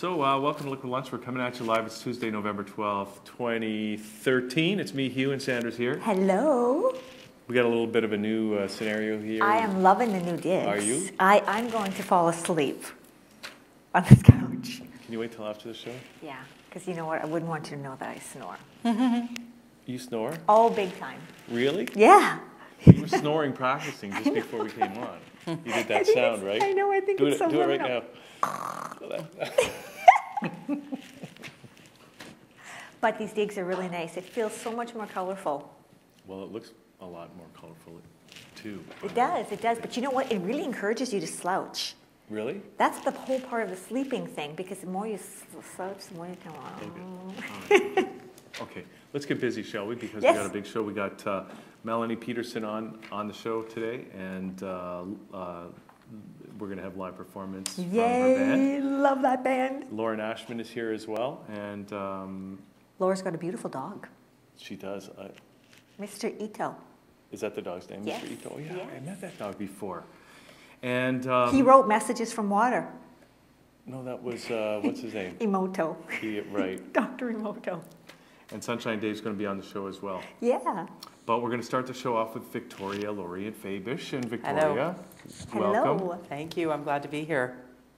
So welcome to Liquid Lunch. We're coming at you live. It's Tuesday, November 12th, 2013. It's me, Hugh, and Sanders here. Hello. We got a little bit of a new scenario here. I am loving the new digs. Are you? I'm going to fall asleep on this couch. Can you wait till after the show? Yeah, because you know what? I wouldn't want you to know that I snore. You snore? Oh, big time. Really? Yeah. You were snoring practicing just before we came on. You did that sound, right? I know, I think it's so Do it right wonderful. now. But these digs are really nice. It feels so much more colorful. Well, it looks a lot more colorful, too. It does. But you know what? It really encourages you to slouch. Really? That's the whole part of the sleeping thing, because the more you slouch, the more you come on. Okay. Okay, let's get busy, shall we? Because Yes. we got a big show. We got Melanie Peterson on the show today, and we're going to have live performance from her band. Yay! Love that band. Nashman is here as well, and Laura's got a beautiful dog, she does. Mr. Ito. Is that the dog's name, Yes. Mr. Ito? Oh, yeah, Yes. I met that dog before. And He wrote messages from water. no, that was what's his name? Emoto. Right. Dr. Emoto. And Sunshine Dave's going to be on the show as well. Yeah. But we're going to start the show off with Victoria Lorient-Faibish. And Victoria, Hello. welcome. Thank you. I'm glad to be here.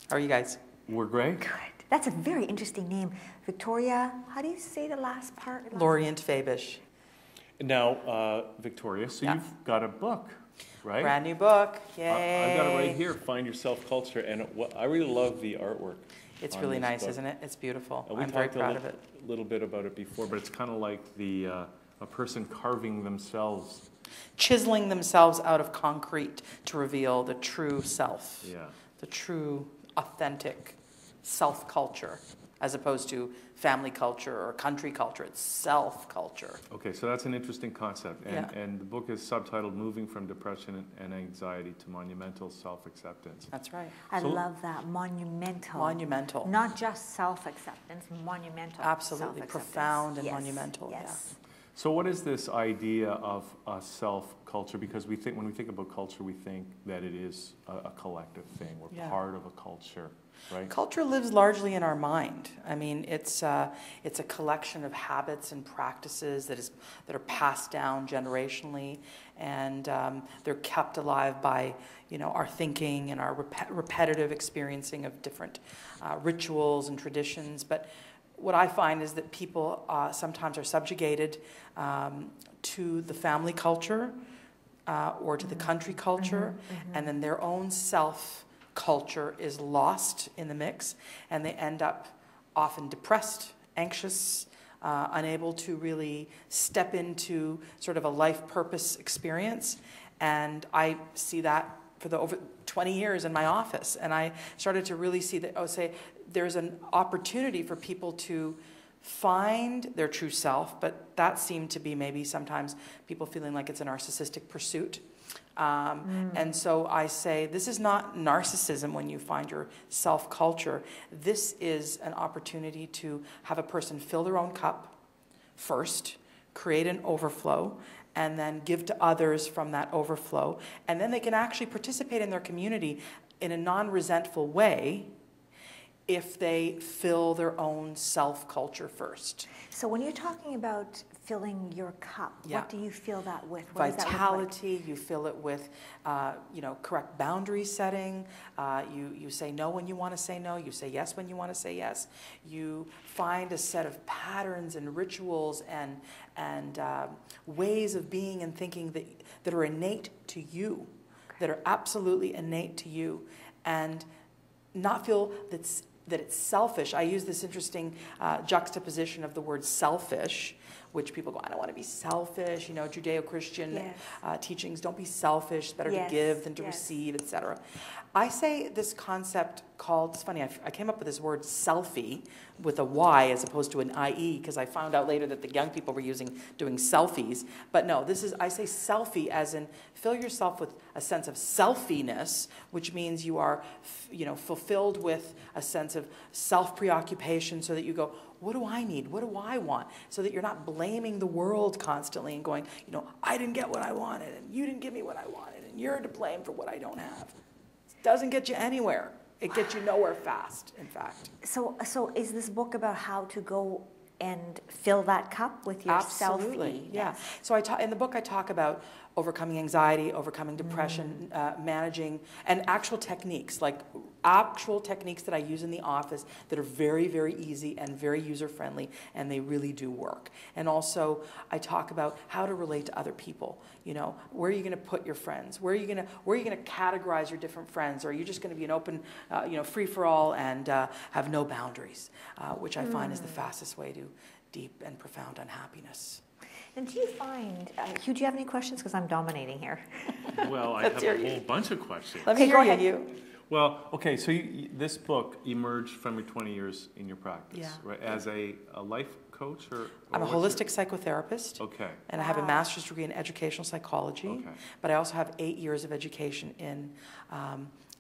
How are you guys? We're great. Good. That's a very interesting name. Victoria, how do you say the last part? Lorient-Faibish. Now, Victoria, so Yeah. you've got a book, right? Brand new book. Yay. I've got it right here, Find Your Self-Culture, and I really love the artwork. It's on really this nice, book. isn't it? It's beautiful. And we I'm very talked proud of it. a little bit about it before, but it's kind of like a person carving themselves. Chiseling themselves out of concrete to reveal the true self. Yeah. The true, authentic self-culture, as opposed to family culture or country culture. It's self-culture. Okay, so that's an interesting concept. Yeah. And the book is subtitled Moving from Depression and Anxiety to Monumental Self-Acceptance. That's right. I So- love that. Monumental. Monumental. Not just self-acceptance, monumental. Absolutely. self-acceptance. Profound and Yes. monumental, Yes. So what is this idea of a self-culture? Because when we think about culture, we think that it is a collective thing. We're Yeah. part of a culture, right? Culture lives largely in our mind. I mean, it's a collection of habits and practices that are passed down generationally, and they're kept alive by our thinking and our repetitive experiencing of different rituals and traditions. But what I find is that people sometimes are subjugated to the family culture or to the country culture, and then their own self-culture is lost in the mix, and they end up often depressed, anxious, unable to really step into sort of a life purpose experience. And I see that for over 20 years in my office, and I started to really see that, there's an opportunity for people to find their true self, but that seemed to be maybe sometimes people feeling like it's a narcissistic pursuit. And so I say, this is not narcissism when you find your self-culture. This is an opportunity to have a person fill their own cup first, create an overflow, and then give to others from that overflow. And then they can actually participate in their community in a non-resentful way if they fill their own self-culture first. So when you're talking about filling your cup, Yeah. what do you fill that with? What does that look like? Vitality, you fill it with correct boundary setting. You say no when you want to say no. You say yes when you want to say yes. You find a set of patterns and rituals and ways of being and thinking that are innate to you, that are absolutely innate to you, and not feel that it's selfish. I use this interesting juxtaposition of the word selfish, which people go, I don't want to be selfish, Judeo-Christian Yes. teachings, don't be selfish, it's better Yes. to give than to Yes. receive, etc. I say this concept called, it's funny, I came up with this word selfie with a Y as opposed to an IE, because I found out later that the young people were doing selfies. But no, I say selfie as in fill yourself with a sense of selfiness, which means you are fulfilled with a sense of self-preoccupation, so that you go, what do I need? What do I want? So that you're not blaming the world constantly and going, I didn't get what I wanted, and you didn't give me what I wanted, and you're to blame for what I don't have. It doesn't get you anywhere. It gets you nowhere fast, in fact. So is this book about how to go and fill that cup with your Absolutely, yeah. So in the book I talk about overcoming anxiety, overcoming depression, managing, and actual techniques that I use in the office that are very, very easy and very user-friendly, and they really do work. And also, I talk about how to relate to other people. You know, where are you going to put your friends? Where are you going to categorize your different friends? Or are you just going to be an open, free-for-all and have no boundaries, which I find is the fastest way to deep and profound unhappiness. And do you find, Hugh, do you have any questions? Because I'm dominating here. Well, I have a whole bunch of questions. Let me hear you. Well, okay, so this book emerged from your 20 years in your practice, right? As a life coach, or I'm a holistic psychotherapist. Okay. And I have a master's degree in educational psychology. Okay. But I also have 8 years of education in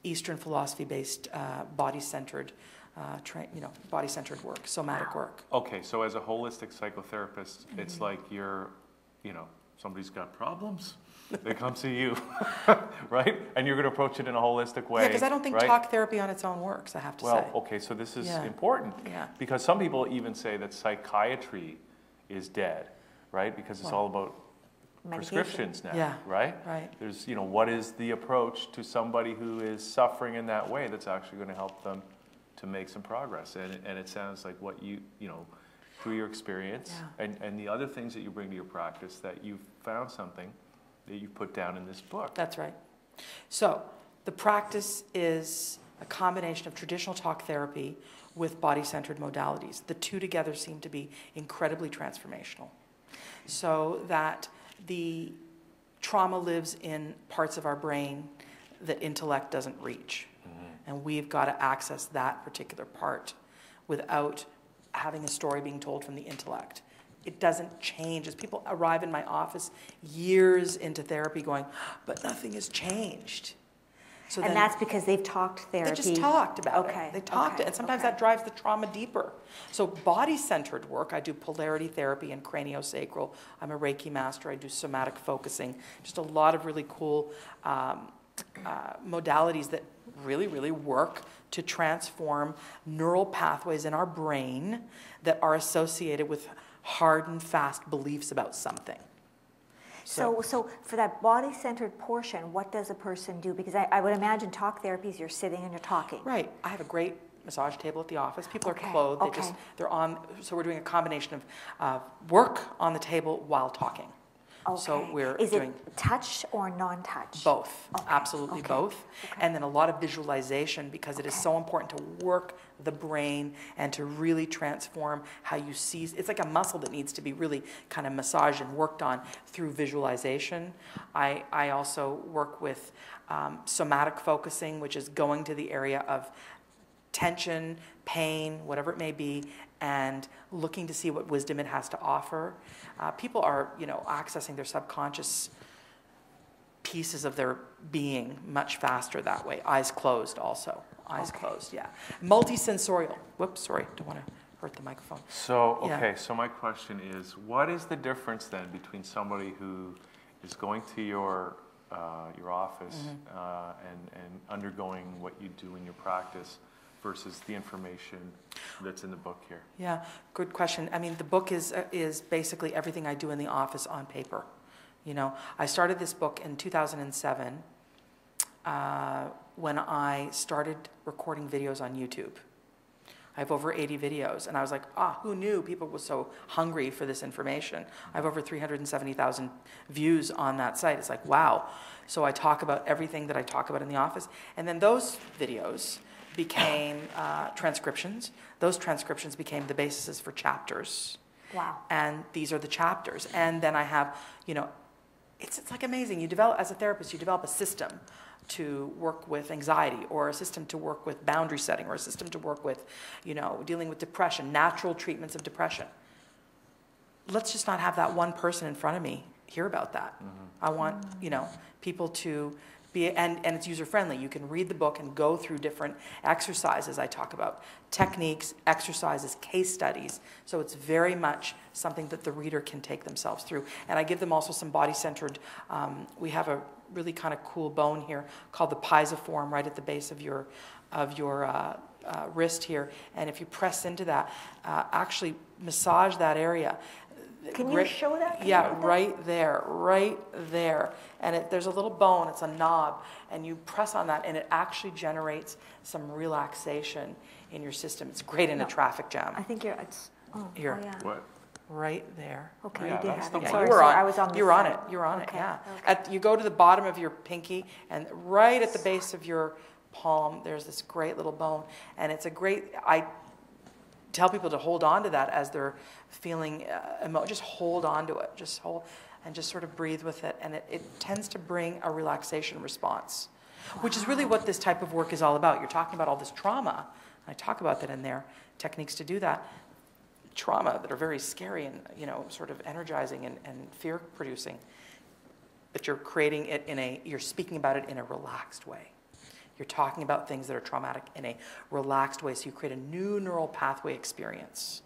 Eastern philosophy-based, body-centered body-centered work, somatic work. Okay, so as a holistic psychotherapist, it's like somebody's got problems, they come to you, right? And you're going to approach it in a holistic way. Yeah, because I don't think talk therapy on its own works, I have to say. Well, okay, so this is important. Yeah. Because some people even say that psychiatry is dead, right? Because it's all about prescriptions now, right? Right. There's, what is the approach to somebody who is suffering in that way that's actually going to help them to make some progress? And it sounds like what you through your experience and the other things that you bring to your practice, that you've found something that you put down in this book. That's right. So the practice is a combination of traditional talk therapy with body-centered modalities. The two together seem to be incredibly transformational. So that the trauma lives in parts of our brain that intellect doesn't reach. And we've got to access that particular part without having a story being told from the intellect. It doesn't change. As people arrive in my office years into therapy going, but nothing has changed. So and that's because they've talked therapy. They just talked about it. They talked it. And sometimes that drives the trauma deeper. So body-centered work, I do polarity therapy and craniosacral. I'm a Reiki master. I do somatic focusing. Just a lot of really cool modalities that really, really work to transform neural pathways in our brain that are associated with hard and fast beliefs about something. So for that body-centered portion, what does a person do? Because I would imagine talk therapy is you're sitting and you're talking. Right. I have a great massage table at the office. People are clothed. They're on. So we're doing a combination of work on the table while talking. Okay. So we're Is doing it touch or non-touch? both, absolutely both. And then a lot of visualization, because it is so important to work the brain and to really transform how you see. It's like a muscle that needs to be really kind of massaged and worked on through visualization. I also work with somatic focusing, which is going to the area of tension, pain, whatever it may be, and looking to see what wisdom it has to offer. People are, accessing their subconscious pieces of their being much faster that way. Eyes closed also. Eyes closed, yeah. Multisensorial. Whoops, sorry, don't want to hurt the microphone. So, so my question is, what is the difference then between somebody who is going to your office and undergoing what you do in your practice versus the information that's in the book here? Yeah, good question. I mean, the book is basically everything I do in the office on paper. I started this book in 2007 when I started recording videos on YouTube. I have over 80 videos, and I was like, who knew people were so hungry for this information? I have over 370,000 views on that site. It's like, wow. So I talk about everything that I talk about in the office, and then those videos became transcriptions. Those transcriptions became the basis for chapters. Wow. And these are the chapters. And then I have, it's like amazing. You develop, as a therapist, you develop a system to work with anxiety, or a system to work with boundary setting, or a system to work with, dealing with depression, natural treatments of depression. Let's just not have that one person in front of me hear about that. I want, people to be, and it's user-friendly. You can read the book and go through different exercises. I talk about techniques, exercises, case studies. So it's very much something that the reader can take themselves through. And I give them also some body-centered, we have a really kind of cool bone here called the pisiform right at the base of your wrist here. And if you press into that, actually massage that area. Can you show that? Yeah, right there. And there's a little bone, it's a knob, and you press on that, and it actually generates some relaxation in your system. It's great in a traffic jam. I think here. Yeah. What? Right there. Okay, Yeah, you did that's have the it. one. Sorry, I was on the You're on side. it. You're on it. Okay, Yeah. okay. You go to the bottom of your pinky, and right at the base of your palm, there's this great little bone, and it's a great. I tell people to hold on to that as they're feeling just hold on to it, just hold, and just sort of breathe with it, and it tends to bring a relaxation response, which is really what this type of work is all about. You're talking about all this trauma. I talk about that in there, techniques to do that. Trauma that are very scary and sort of energizing and fear producing, but you're creating it you're speaking about it in a relaxed way. You're talking about things that are traumatic in a relaxed way, so you create a new neural pathway experience,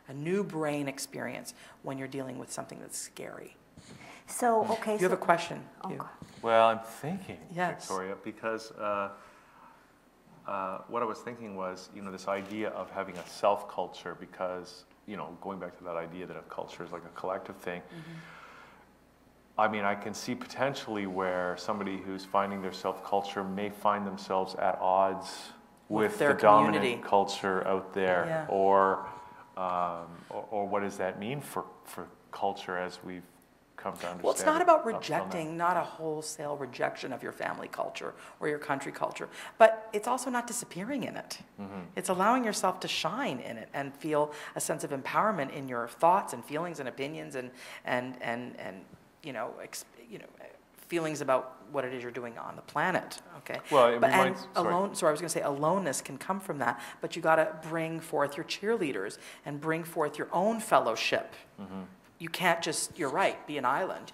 a new brain experience when you're dealing with something that's scary. So, okay. You have a question? Okay. Well, I'm thinking, Yes. Victoria, because what I was thinking was, this idea of having a self-culture, because, going back to that idea that a culture is like a collective thing, I mean, I can see potentially where somebody who's finding their self-culture may find themselves at odds with their the dominant community. Culture out there, Yeah. or what does that mean for culture as we've come to understand? Well, it's not about up till now? rejecting, not a wholesale rejection of your family culture or your country culture, but it's also not disappearing in it. It's allowing yourself to shine in it and feel a sense of empowerment in your thoughts and feelings and opinions and feelings about what it is you're doing on the planet. Okay. Well, it reminds. Aloneness can come from that, but you got to bring forth your cheerleaders and bring forth your own fellowship. You can't just, you're right, be an island.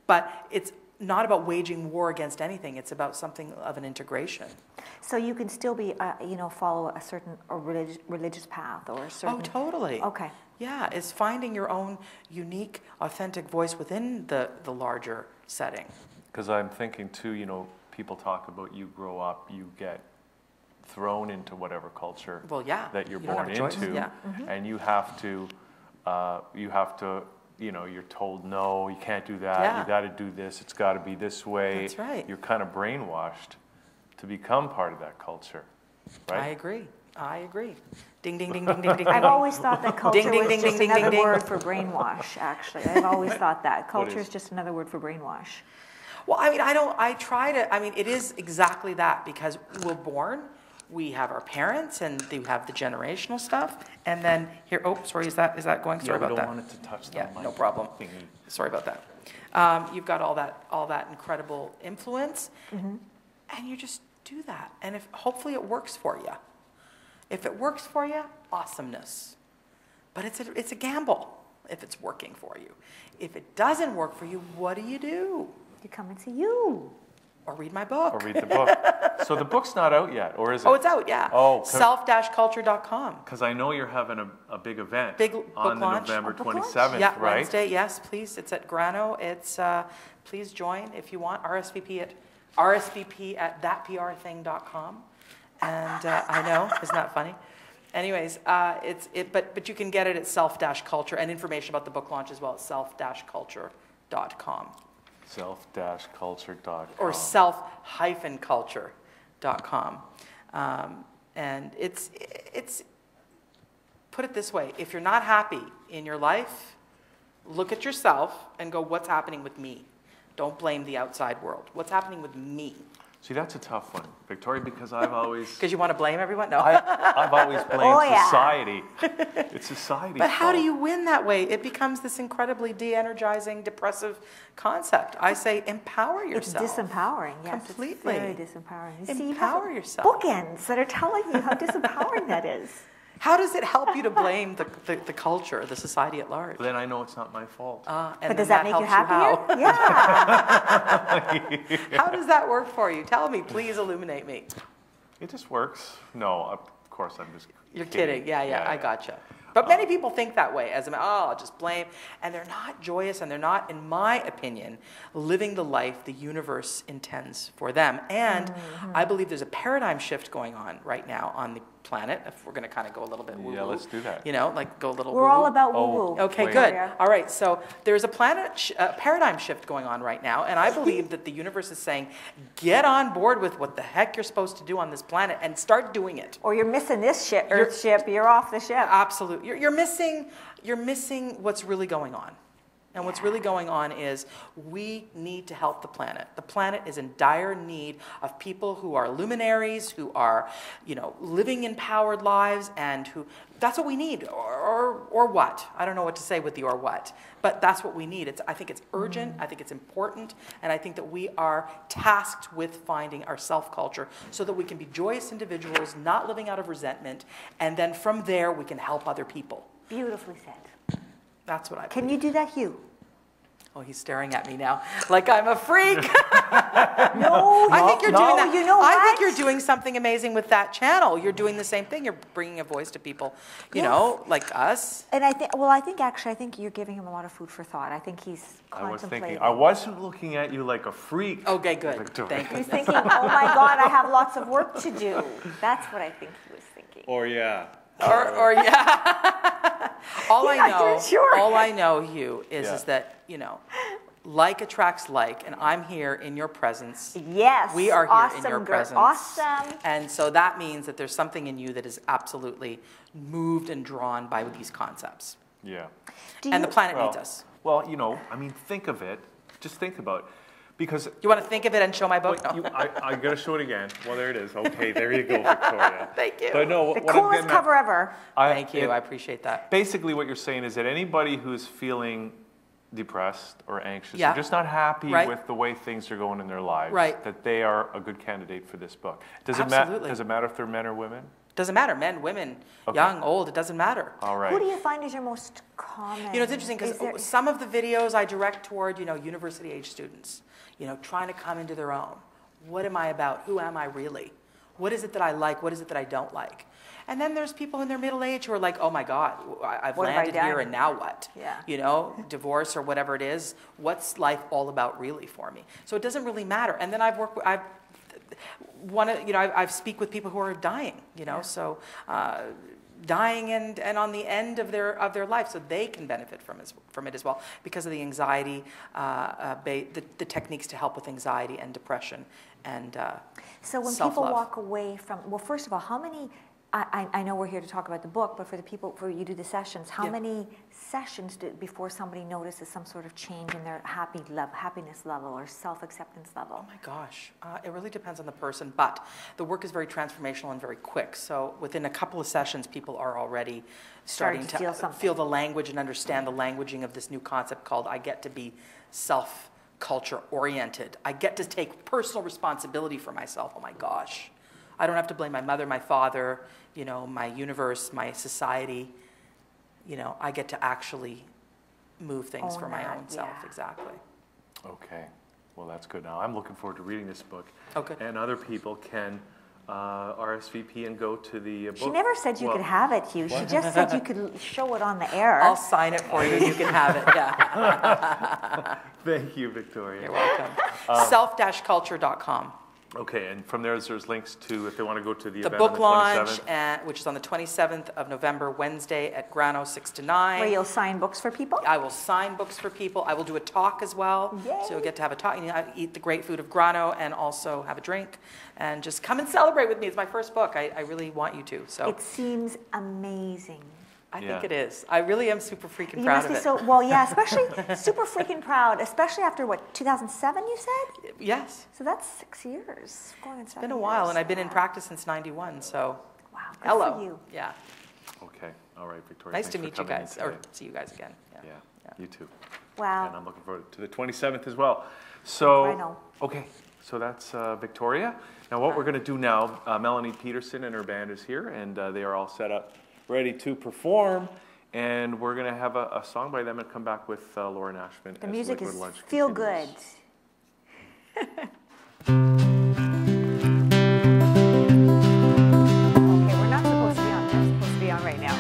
But it's not about waging war against anything. It's about something of an integration. So you can still be, follow a certain religious path or a certain. Oh, totally. Okay. Yeah, it's finding your own unique, authentic voice within the larger setting. Because I'm thinking too, people talk about you grow up, you get thrown into whatever culture that you're you don't born have a choice. into, Yeah. and you have to, you're told no, you can't do that. Yeah. You got to do this. It's got to be this way. That's right. You're kind of brainwashed to become part of that culture, right? I agree. Ding, ding, ding, ding, ding, ding. I've always thought that culture Ding, ding, was ding, just ding, another ding, ding. word for brainwash, actually. I've always thought that. Culture is? is just another word for brainwash. Well, it is exactly that, because we're born, we have our parents, and they have the generational stuff, and then here, is that going? Sorry we about don't that. want it to touch the Yeah, mic no problem. thingy. Sorry about that. You've got all that incredible influence, and you just do that, and hopefully it works for you. If it works for you, awesomeness. But it's a gamble if it's working for you. If it doesn't work for you, what do? You come and see you. Or read my book. Or read the book. So the book's not out yet, or is it? Oh, it's out, yeah. Oh, self-culture.com. Because I know you're having a big event Big book on the launch. November book launch? 27th, Yeah, right? Wednesday, yes, please. It's at Grano. It's please join if you want. RSVP at thatprthing.com. And I know, isn't that funny? Anyways, but you can get it at self-culture, and information about the book launch as well at self-culture.com. Self-culture.com. Or self-culture.com. And it's put it this way, if you're not happy in your life, look at yourself and go, what's happening with me? Don't blame the outside world. What's happening with me? See, that's a tough one, Victoria, because I've always... Because you want to blame everyone? No. I've always blamed Oh, yeah. society. It's society's But how do fault. you win that way? It becomes this incredibly de-energizing, depressive concept. I say empower It's yourself. disempowering, yes. Completely. It's very disempowering. You see, you Empower have yourself. bookends that are telling you how disempowering that is. How does it help you to blame the culture, the society at large? But then I know it's not my fault. And But does then that make you helps happier? Yeah. How does that work for you? Tell me, please illuminate me. It just works. No, of course I'm just You're kidding. Yeah, I gotcha. But many people think that way, as I'll just blame. And they're not joyous, and they're not, in my opinion, living the life the universe intends for them. And I believe there's a paradigm shift going on right now on the planet, if we're going to kind of go a little bit woo-woo. Yeah, let's do that. You know, like go a little We're woo-woo. all about woo-woo. Okay, Wait. good. All right, so there's a paradigm shift going on right now, and I believe that the universe is saying, get on board with what the heck you're supposed to do on this planet and start doing it. Or you're missing this ship, Earth ship, you're off the ship. Absolutely. You're missing what's really going on. And what's really going on is we need to help the planet. The planet is in dire need of people who are luminaries, who are, you know, living empowered lives, and who, that's what we need, or what. I don't know what to say with the or what, but that's what we need. I think it's urgent, I think it's important, and I think that we are tasked with finding our self-culture so that we can be joyous individuals, not living out of resentment, and then from there we can help other people. Beautifully said. That's what I believe. Can you do that, Hugh? Oh, he's staring at me now like I'm a freak. No, I think you're doing that. You know what? I think you're doing something amazing with ThatChannel. You're doing the same thing. You're bringing a voice to people, you know, like us. And I think you're giving him a lot of food for thought. I think he's contemplating. I wasn't looking at you like a freak. Okay, good. Victoria. Thank you. He's thinking, oh my God, I have lots of work to do. That's what I think he was thinking. Or yeah. Or yeah. All He's not even sure. all I know, Hugh, is Yeah. is that, you know, like attracts like, and I'm here in your presence. Yes. We are here awesome, in your girl. presence. Awesome. And so that means that there's something in you that is absolutely moved and drawn by these concepts. Yeah. And the planet needs us. Well, you know, I mean, think of it. Just think about it. Because You want to think of it and show my book? what No. I got to show it again. Well, there it is. Okay, there you go, Victoria. Thank you. But no, The what I'm coolest getting at- cover ever. Thank you. I appreciate that. Basically, what you're saying is that anybody who's feeling depressed or anxious, Yeah. or just not happy Right. with the way things are going in their lives, Right. that they are a good candidate for this book. Does Absolutely. Does it matter if they're men or women? Doesn't matter. Men, women, Okay. young, old, it doesn't matter. All right. Who do you find is your most common? You know, it's interesting Is there- because some of the videos I direct toward, you know, university age students, you know, trying to come into their own. What am I about? Who am I really? What is it that I like? What is it that I don't like? And then there's people in their middle age who are like, oh my God, I've What have I landed here done? and now what? Yeah. You know, divorce or whatever it is. What's life all about really for me? So it doesn't really matter. And then I've speak with people who are dying, you know, so dying and on the end of their life, so they can benefit from it as well because of the anxiety, the techniques to help with anxiety and depression and So when self-love. people walk away from, well, first of all, how many, I know we're here to talk about the book, but for you do the sessions, how Yeah. many sessions before somebody notices some sort of change in their happiness level or self-acceptance level? Oh my gosh, it really depends on the person, but the work is very transformational and very quick. So within a couple of sessions, people are already starting to feel something. feel the language and understand the languaging of this new concept called I get to be self-culture oriented. I get to take personal responsibility for myself. Oh my gosh. I don't have to blame my mother, my father, you know, my universe, my society. You know, I get to actually move things Own for my that, own self. yeah. Exactly. Okay. Well, that's good. Now, I'm looking forward to reading this book. Oh, good. And other people can RSVP and go to the book. She never said you Well, could have it, Hugh. She just said you could show it on the air. I'll sign it for you. You can have it. Yeah. Thank you, Victoria. You're welcome. Self-culture.com. Okay, and from there, there's links to, if they want to go to the The event book on the launch, 27th. which is on the 27th of November, Wednesday at Grano 6 to 9. Where you'll sign books for people? I will sign books for people. I will do a talk as well. Yay. So you'll get to have a talk. You know, eat the great food of Grano and also have a drink. And just come and celebrate with me. It's my first book. I really want you to. So It seems amazing. I Yeah. think it is. I really am super freaking You proud must of be it. so, well, yeah, especially super freaking proud, especially after, what, 2007 you said? Yes. So that's 6 years. Going on 7 It's been a while, years. and I've been in Yeah. practice since 91, so Wow, good hello. for you. Yeah. Okay, all right, Victoria. Nice thanks to for meet you coming in guys, or today. see you guys again. Yeah, Yeah. you too. Wow. And I'm looking forward to the 27th as well. So, I know. okay, so that's Victoria. Now what we're going to do now, Melanie Peterson and her band is here, and they are all set up, ready to perform. And we're going to have a song by them and come back with Laura Nashman. The as music Liquid is Lunch feel continues. good. Okay, we're not supposed to be on. We're supposed to be on right now.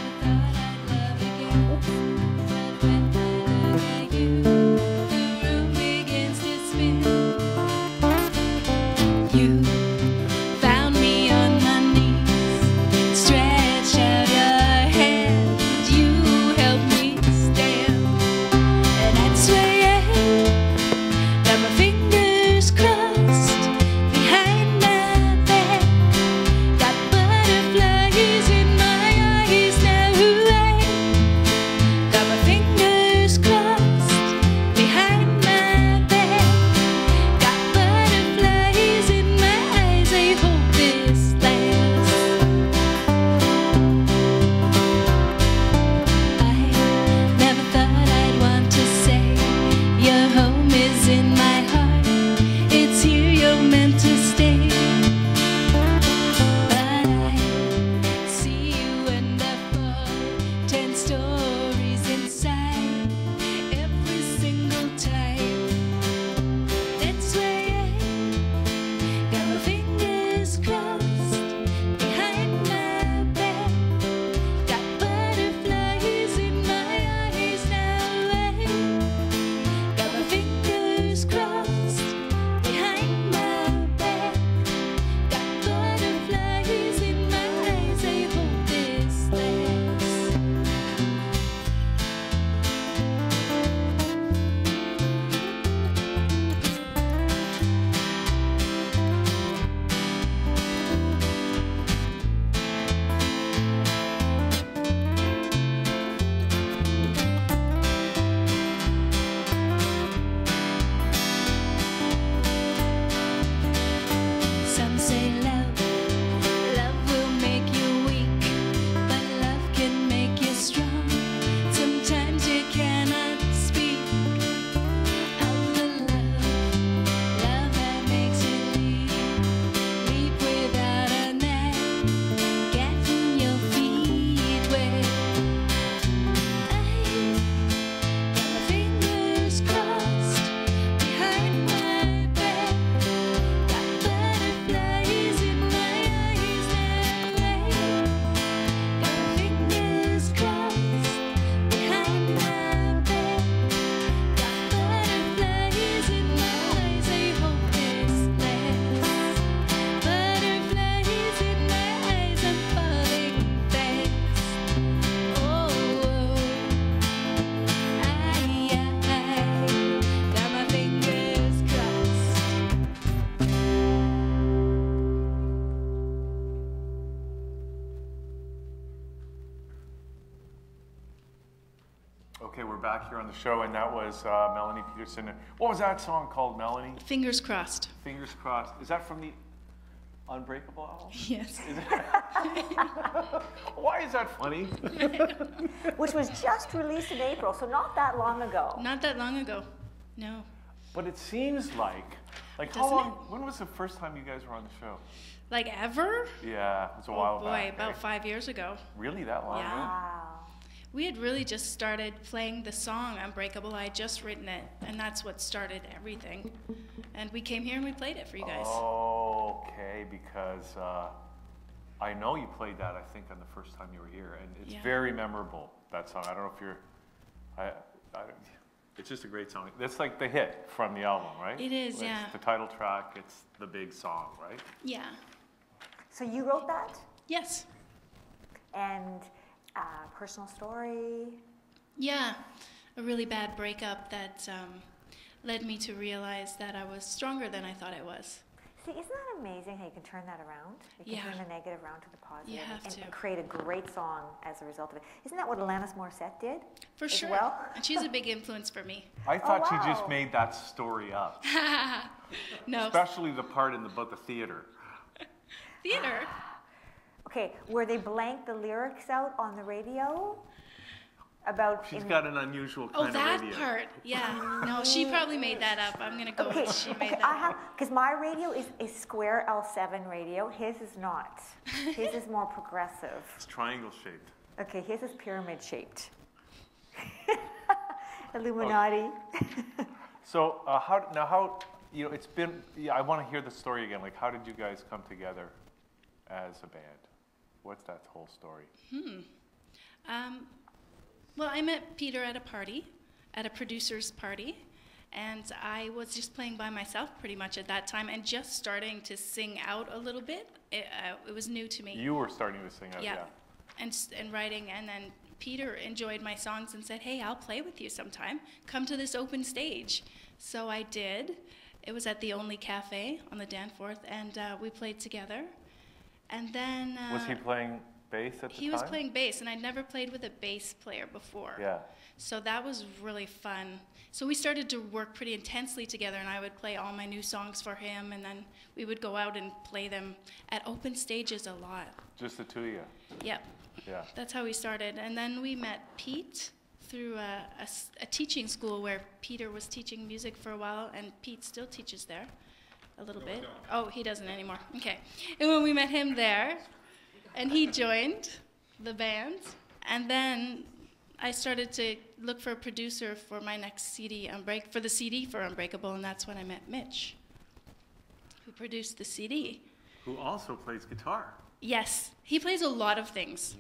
Okay, we're back here on the show, and that was Melanie Peterson. What was that song called, Melanie? Fingers Crossed. Fingers Crossed. Is that from the Unbreakable album? Yes. Why is that funny? Which was just released in April, so not that long ago. Not that long ago. No. But it seems like how long? When was the first time you guys were on the show? Like ever? Yeah, it was a while Oh boy, back. about 5 years ago. Really, that long? Yeah. ago? Wow. We had really just started playing the song Unbreakable. I had just written it, and that's what started everything. And we came here and we played it for you guys. Oh, okay, because I know you played that, I think, on the first time you were here, and it's very memorable, that song. I don't know if you're, it's just a great song. It's like the hit from the album, right? It is, It's yeah. the title track, it's the big song, right? Yeah. So you wrote that? Yes. And personal story? Yeah. A really bad breakup that led me to realize that I was stronger than I thought I was. See, isn't that amazing how you can turn that around? You can turn the negative around to the positive You have and to. create a great song as a result of it. Isn't that what Alanis Morissette did? For as sure. well? And she's a big influence for me. I thought you just wow. made that story up, No. especially the part about the theater. Theater. Okay, where they blanked the lyrics out on the radio about... She's got an unusual kind Oh, of that radio. part. Yeah. No, she probably made that up. I'm going to go with she made that I up. have, because my radio is a square L7 radio. His is not. His is more progressive. It's triangle shaped. Okay, his is pyramid shaped. Illuminati. So it's been, I want to hear the story again. Like, how did you guys come together as a band? What's that whole story? Well, I met Peter at a party, at a producer's party, and I was just playing by myself pretty much at that time and just starting to sing out a little bit. It was new to me. You were starting to sing out, yeah. And writing, and then Peter enjoyed my songs and said, hey, I'll play with you sometime. Come to this open stage. So I did. It was at the Only Cafe on the Danforth, and we played together. And then... was he playing bass at the time? He was playing bass, and I'd never played with a bass player before. Yeah. So that was really fun. So we started to work pretty intensely together, and I would play all my new songs for him, and then we would go out and play them at open stages a lot. Just the two of you? Yep. Yeah. That's how we started. And then we met Pete through a teaching school where Peter was teaching music for a while, and Pete still teaches there a little bit. Oh, he doesn't anymore. Okay. And when we met him there, and he joined the band, and then I started to look for a producer for my next CD, for the CD for Unbreakable, and that's when I met Mitch, who produced the CD. Who also plays guitar. Yes, he plays a lot of things.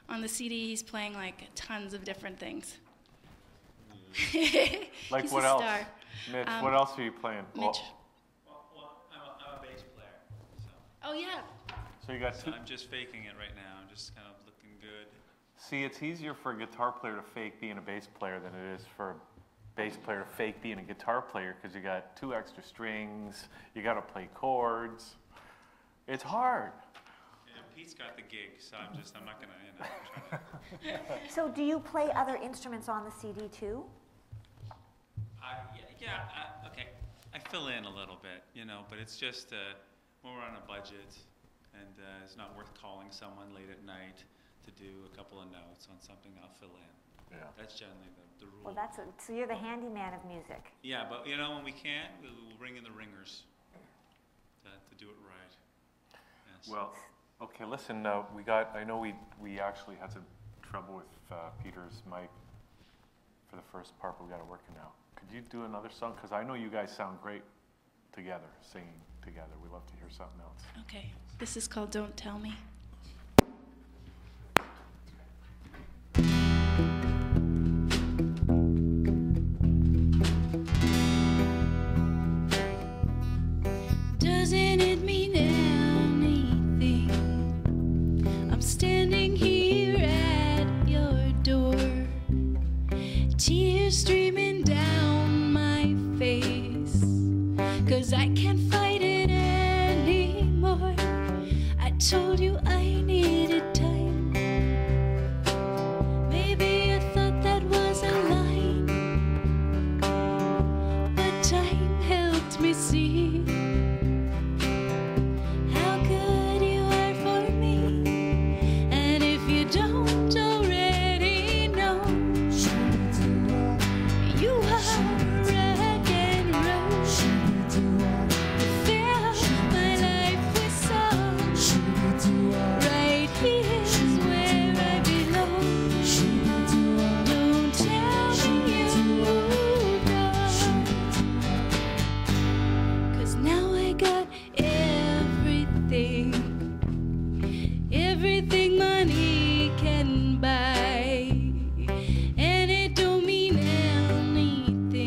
On the CD, he's playing like tons of different things. Like He's what a else? star. Mitch, what else are you playing? Mitch. Well, I'm a bass player, so. Oh yeah. So you got two. I'm just faking it right now. I'm just kind of looking good. See, it's easier for a guitar player to fake being a bass player than it is for a bass player to fake being a guitar player, because you got 2 extra strings, you got to play chords. It's hard. Yeah, Pete's got the gig, so I'm not gonna, try to. So do you play other instruments on the CD too? Okay. I fill in a little bit, but it's just when we're on a budget, and it's not worth calling someone late at night to do a couple of notes on something. I'll fill in. Yeah. That's generally the rule. Well, so you're the handyman of music. Yeah, but when we can, we'll bring in the ringers to do it right. Yes. Well, okay, listen, I know we actually had some trouble with Peter's mic for the first part, but we got it working now. Could you do another song? Because I know you guys sound great together, singing together. We'd love to hear something else. Okay. This is called Don't Tell Me. Doesn't it mean anything? I'm standing here at your door, tears streaming down my face, 'cause I can't fight it anymore. I told you I needed time. Maybe I thought that was a lie. everything money can buy, and it don't mean anything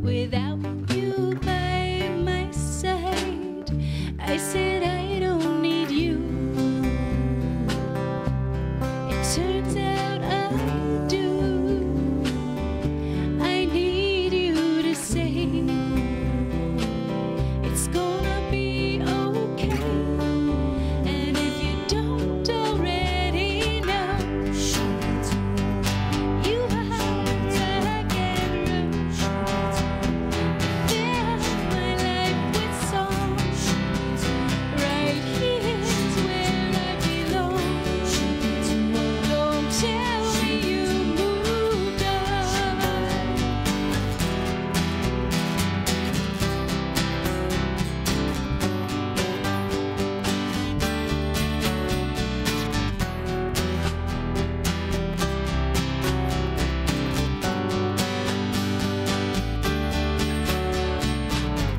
without you by my side. I said I don't need you. It turns out I do. I need you to say it's gonna be okay. And if you don't already know, you are back and rush. Fill my life with songs. Right here's where I belong. Don't tell me you moved on.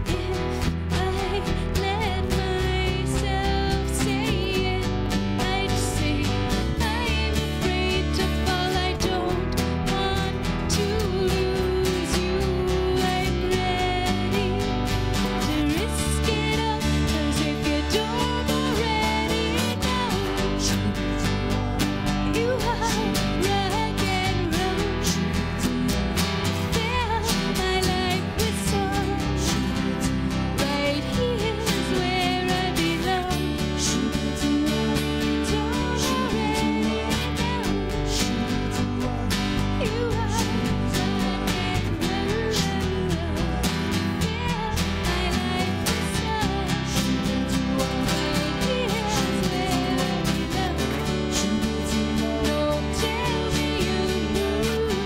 If I let myself say it, I'd say I'm afraid to fall. I don't want to lose you. I'm ready to risk it all, 'cause if you don't already know, you are rock and roll. Fill my life with songs. Right here's where I belong. Don't already know, you are rock and roll. Fill my life with songs. Right here's where I belong. Don't tell me you moved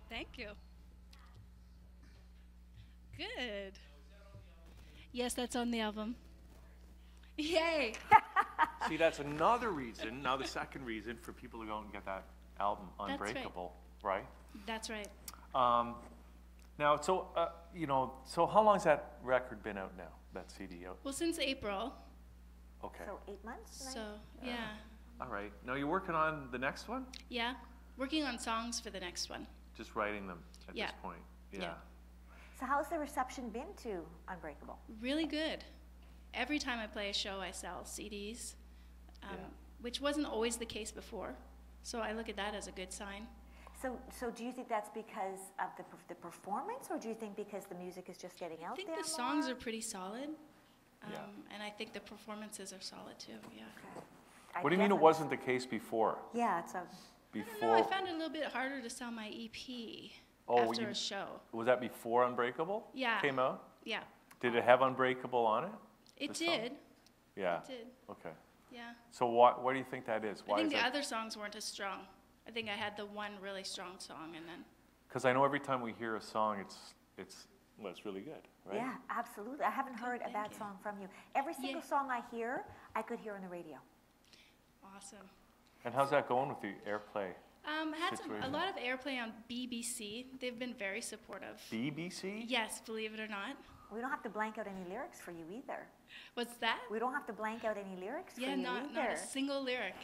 Thank you. Good. Yes, that's on the album. Yay! See, that's another reason, now the second reason for people to go and get that album, That's right. Unbreakable, right? That's right. Now, so, so how long's that record been out now, that CD out? Well, since April, Okay, So 8 months? right? so yeah. all right. Now you're working on the next one? Yeah. Working on songs for the next one. Just writing them at Yeah. this point? Yeah. So how's the reception been to Unbreakable? Really good. Every time I play a show, I sell CDs, Yeah. which wasn't always the case before. So I look at that as a good sign. So do you think that's because of the performance, or do you think because the music is just getting out I think there the songs more? are pretty solid, Yeah. and I think the performances are solid too. Yeah. Okay. I What do you mean it definitely- wasn't the case before? Yeah, it's a, I don't know. Before, I found it a little bit harder to sell my EP Oh, after you- a show. was that before Unbreakable Yeah. came out? Yeah, Did it have Unbreakable on it? it The song? did. Yeah, It did. okay. Yeah. So what do you think that is? I Why think is the that? other songs weren't as strong. I think I had the one really strong song, and then Because I know every time we hear a song, it's really good, right? yeah, absolutely. I haven't heard a thank bad you. song from you. Every single Yeah. song I hear, I could hear on the radio. awesome. And how's that going with the airplay? Had a Situation. lot of airplay on BBC. They've been very supportive. BBC? Yes, believe it or not. We don't have to blank out any lyrics for you either. What's that? We don't have to blank out any lyrics Yeah, for you not either. a single lyric.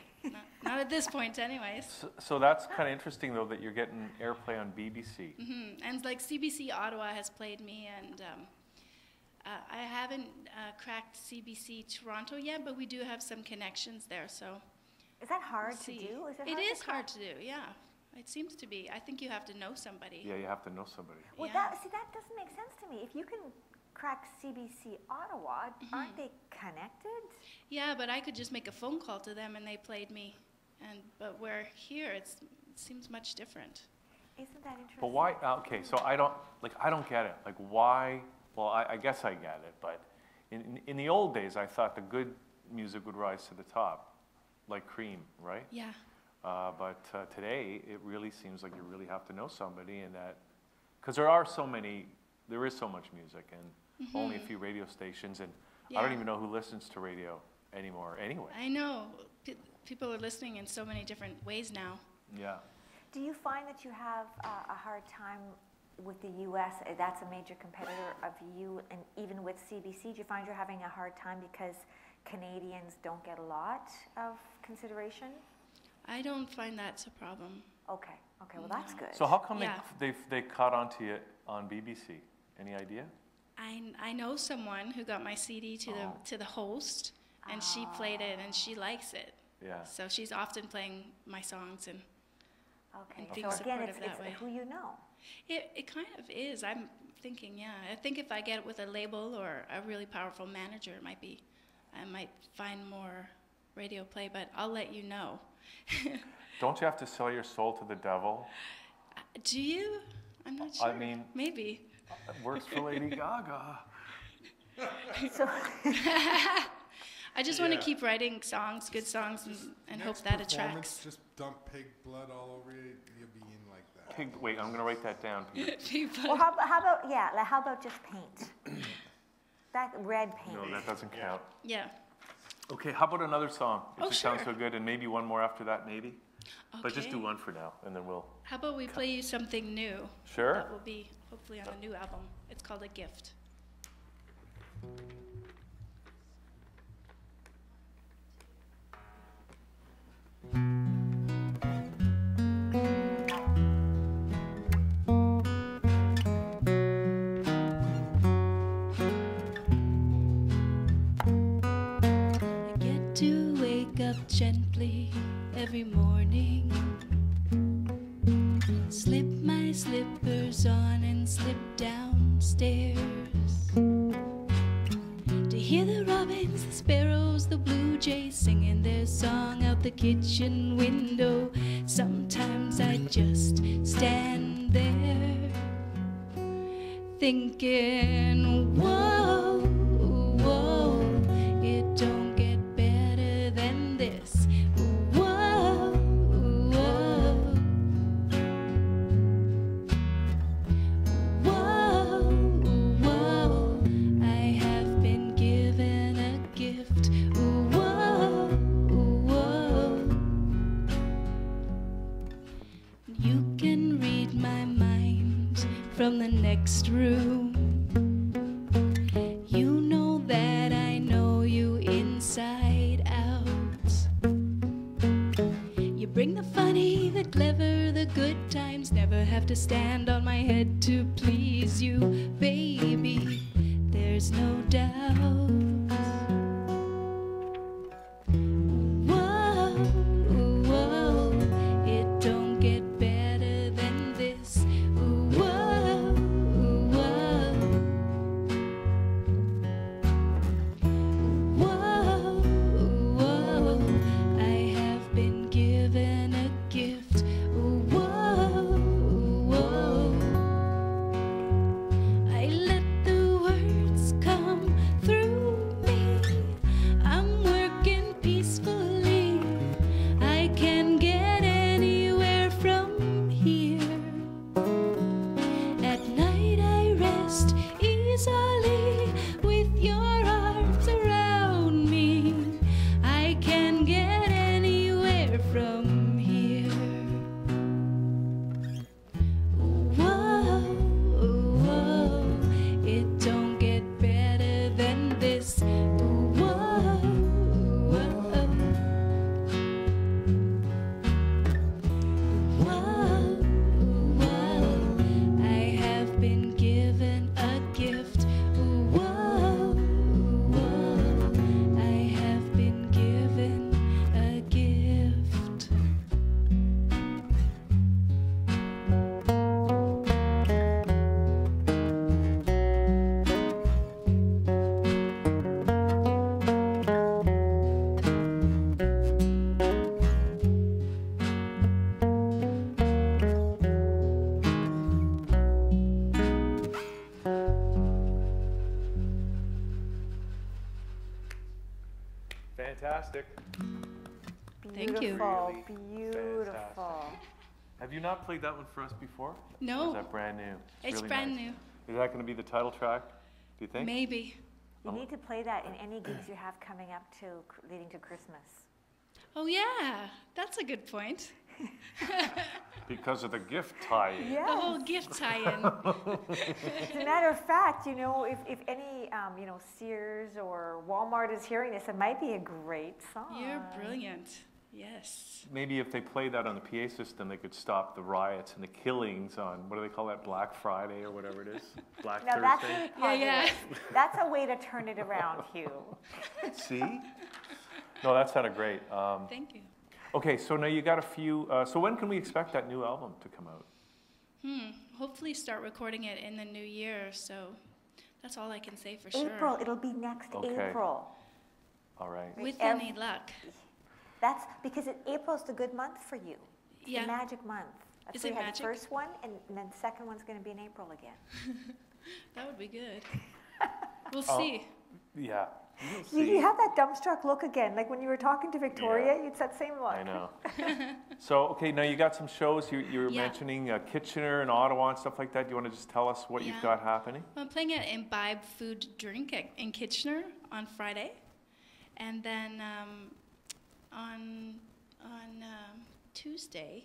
Not at this point, anyways. So that's kind of interesting, though, that you're getting airplay on BBC. And like CBC Ottawa has played me, and I haven't cracked CBC Toronto yet, but we do have some connections there. So Is that hard we'll to see. do? Is It is crack? hard to do. Yeah, it seems to be. I think you have to know somebody. Yeah, you have to know somebody. Well, Yeah. that doesn't make sense to me. If you can crack CBC Ottawa, aren't they connected? Yeah, but I could just make a phone call to them and they played me. But where here, it seems much different. Isn't that interesting? But why, okay, so I don't get it. Like why, well, I guess I get it, but in the old days, I thought the good music would rise to the top, like Cream, right? Yeah. But today, it really seems like you really have to know somebody, and that, because there is so much music, and only a few radio stations, and I don't even know who listens to radio anymore anyway. I know. People are listening in so many different ways now. Yeah. Do you find that you have a hard time with the U.S.? That's a major competitor of you, and even with CBC, do you find you're having a hard time because Canadians don't get a lot of consideration? I don't find that's a problem. Okay, well that's good. So how come they caught onto you on BBC? Any idea? I know someone who got my CD to the host, and she played it, and she likes it. Yeah. So she's often playing my songs and being so again, supportive that way. It's who you know. It kind of is. I'm thinking, I think if I get it with a label or a really powerful manager, I might find more radio play, but I'll let you know. Don't you have to sell your soul to the devil? Do you? I'm not sure. I mean, maybe. It works for Lady Gaga. So I just want to keep writing songs, good songs, and hope that attracts. Just dump pig blood all over you. You'll be in like that. Wait, I'm going to write that down, Peter. well, how about just paint? That red paint. No, that doesn't count. Yeah. Okay, how about another song? If it sounds sure. so good, and maybe one more after that, maybe? Okay. But just do one for now, and then we'll... How about we play you something new? Sure. That will be hopefully on the new album. It's called A Gift. I get to wake up gently every morning, slip my slippers on and slip downstairs, to hear the robins, the sparrows, the blue jays singing their song out the kitchen window. Sometimes I just stand there thinking, whoa, whoa, it don't get better than this. Whoa, whoa, whoa, whoa, I have been given a gift. Whoa, whoa, you can read my mind from the next room. You know that I know you inside out. You bring the funny, the clever, the good times. Never have to stand on my head to please you, baby. There's no doubt. Whoa, whoa, it don't get better than this. Whoa, whoa, whoa, whoa, I have been given a gift. Whoa, whoa. Fantastic. Thank you. Beautiful, Really beautiful. Have you not played that one for us before? Or No. is that brand new? It's really brand nice. new. Is that going to be the title track, do you think? Maybe. You need to play that in any gigs you have coming up to leading to Christmas. Oh yeah, that's a good point. Because of the gift tie-in. The whole gift tie-in. As a matter of fact, you know, if any, you know, Sears or Walmart is hearing this, it might be a great song. You're brilliant. Yes. Maybe if they play that on the PA system, they could stop the riots and the killings on, what do they call that, Black Friday or whatever it is? Black Now that's Thursday? really positive. Yeah. That's a way to turn it around, Hugh. See? No, that sounded great. Thank you. Okay, so now you got a few, so when can we expect that new album to come out? Hopefully start recording it in the new year, so that's all I can say for sure. April, it'll be next Okay. April. All right. With any luck. That's because April's the good month for you. It's Yeah. the magic month. That's Is why it you had magic? the first one, and then the second one's going to be in April again. That would be good. We'll see. Yeah. We'll You see. have that dumbstruck look again, like when you were talking to Victoria, it's that same look. I know. So, okay, now you got some shows. You were Yeah. mentioning Kitchener and Ottawa and stuff like that. Do you want to just tell us what you've Yeah. got happening? I'm playing at Imbibe Food Drink in Kitchener on Friday. And then on Tuesday,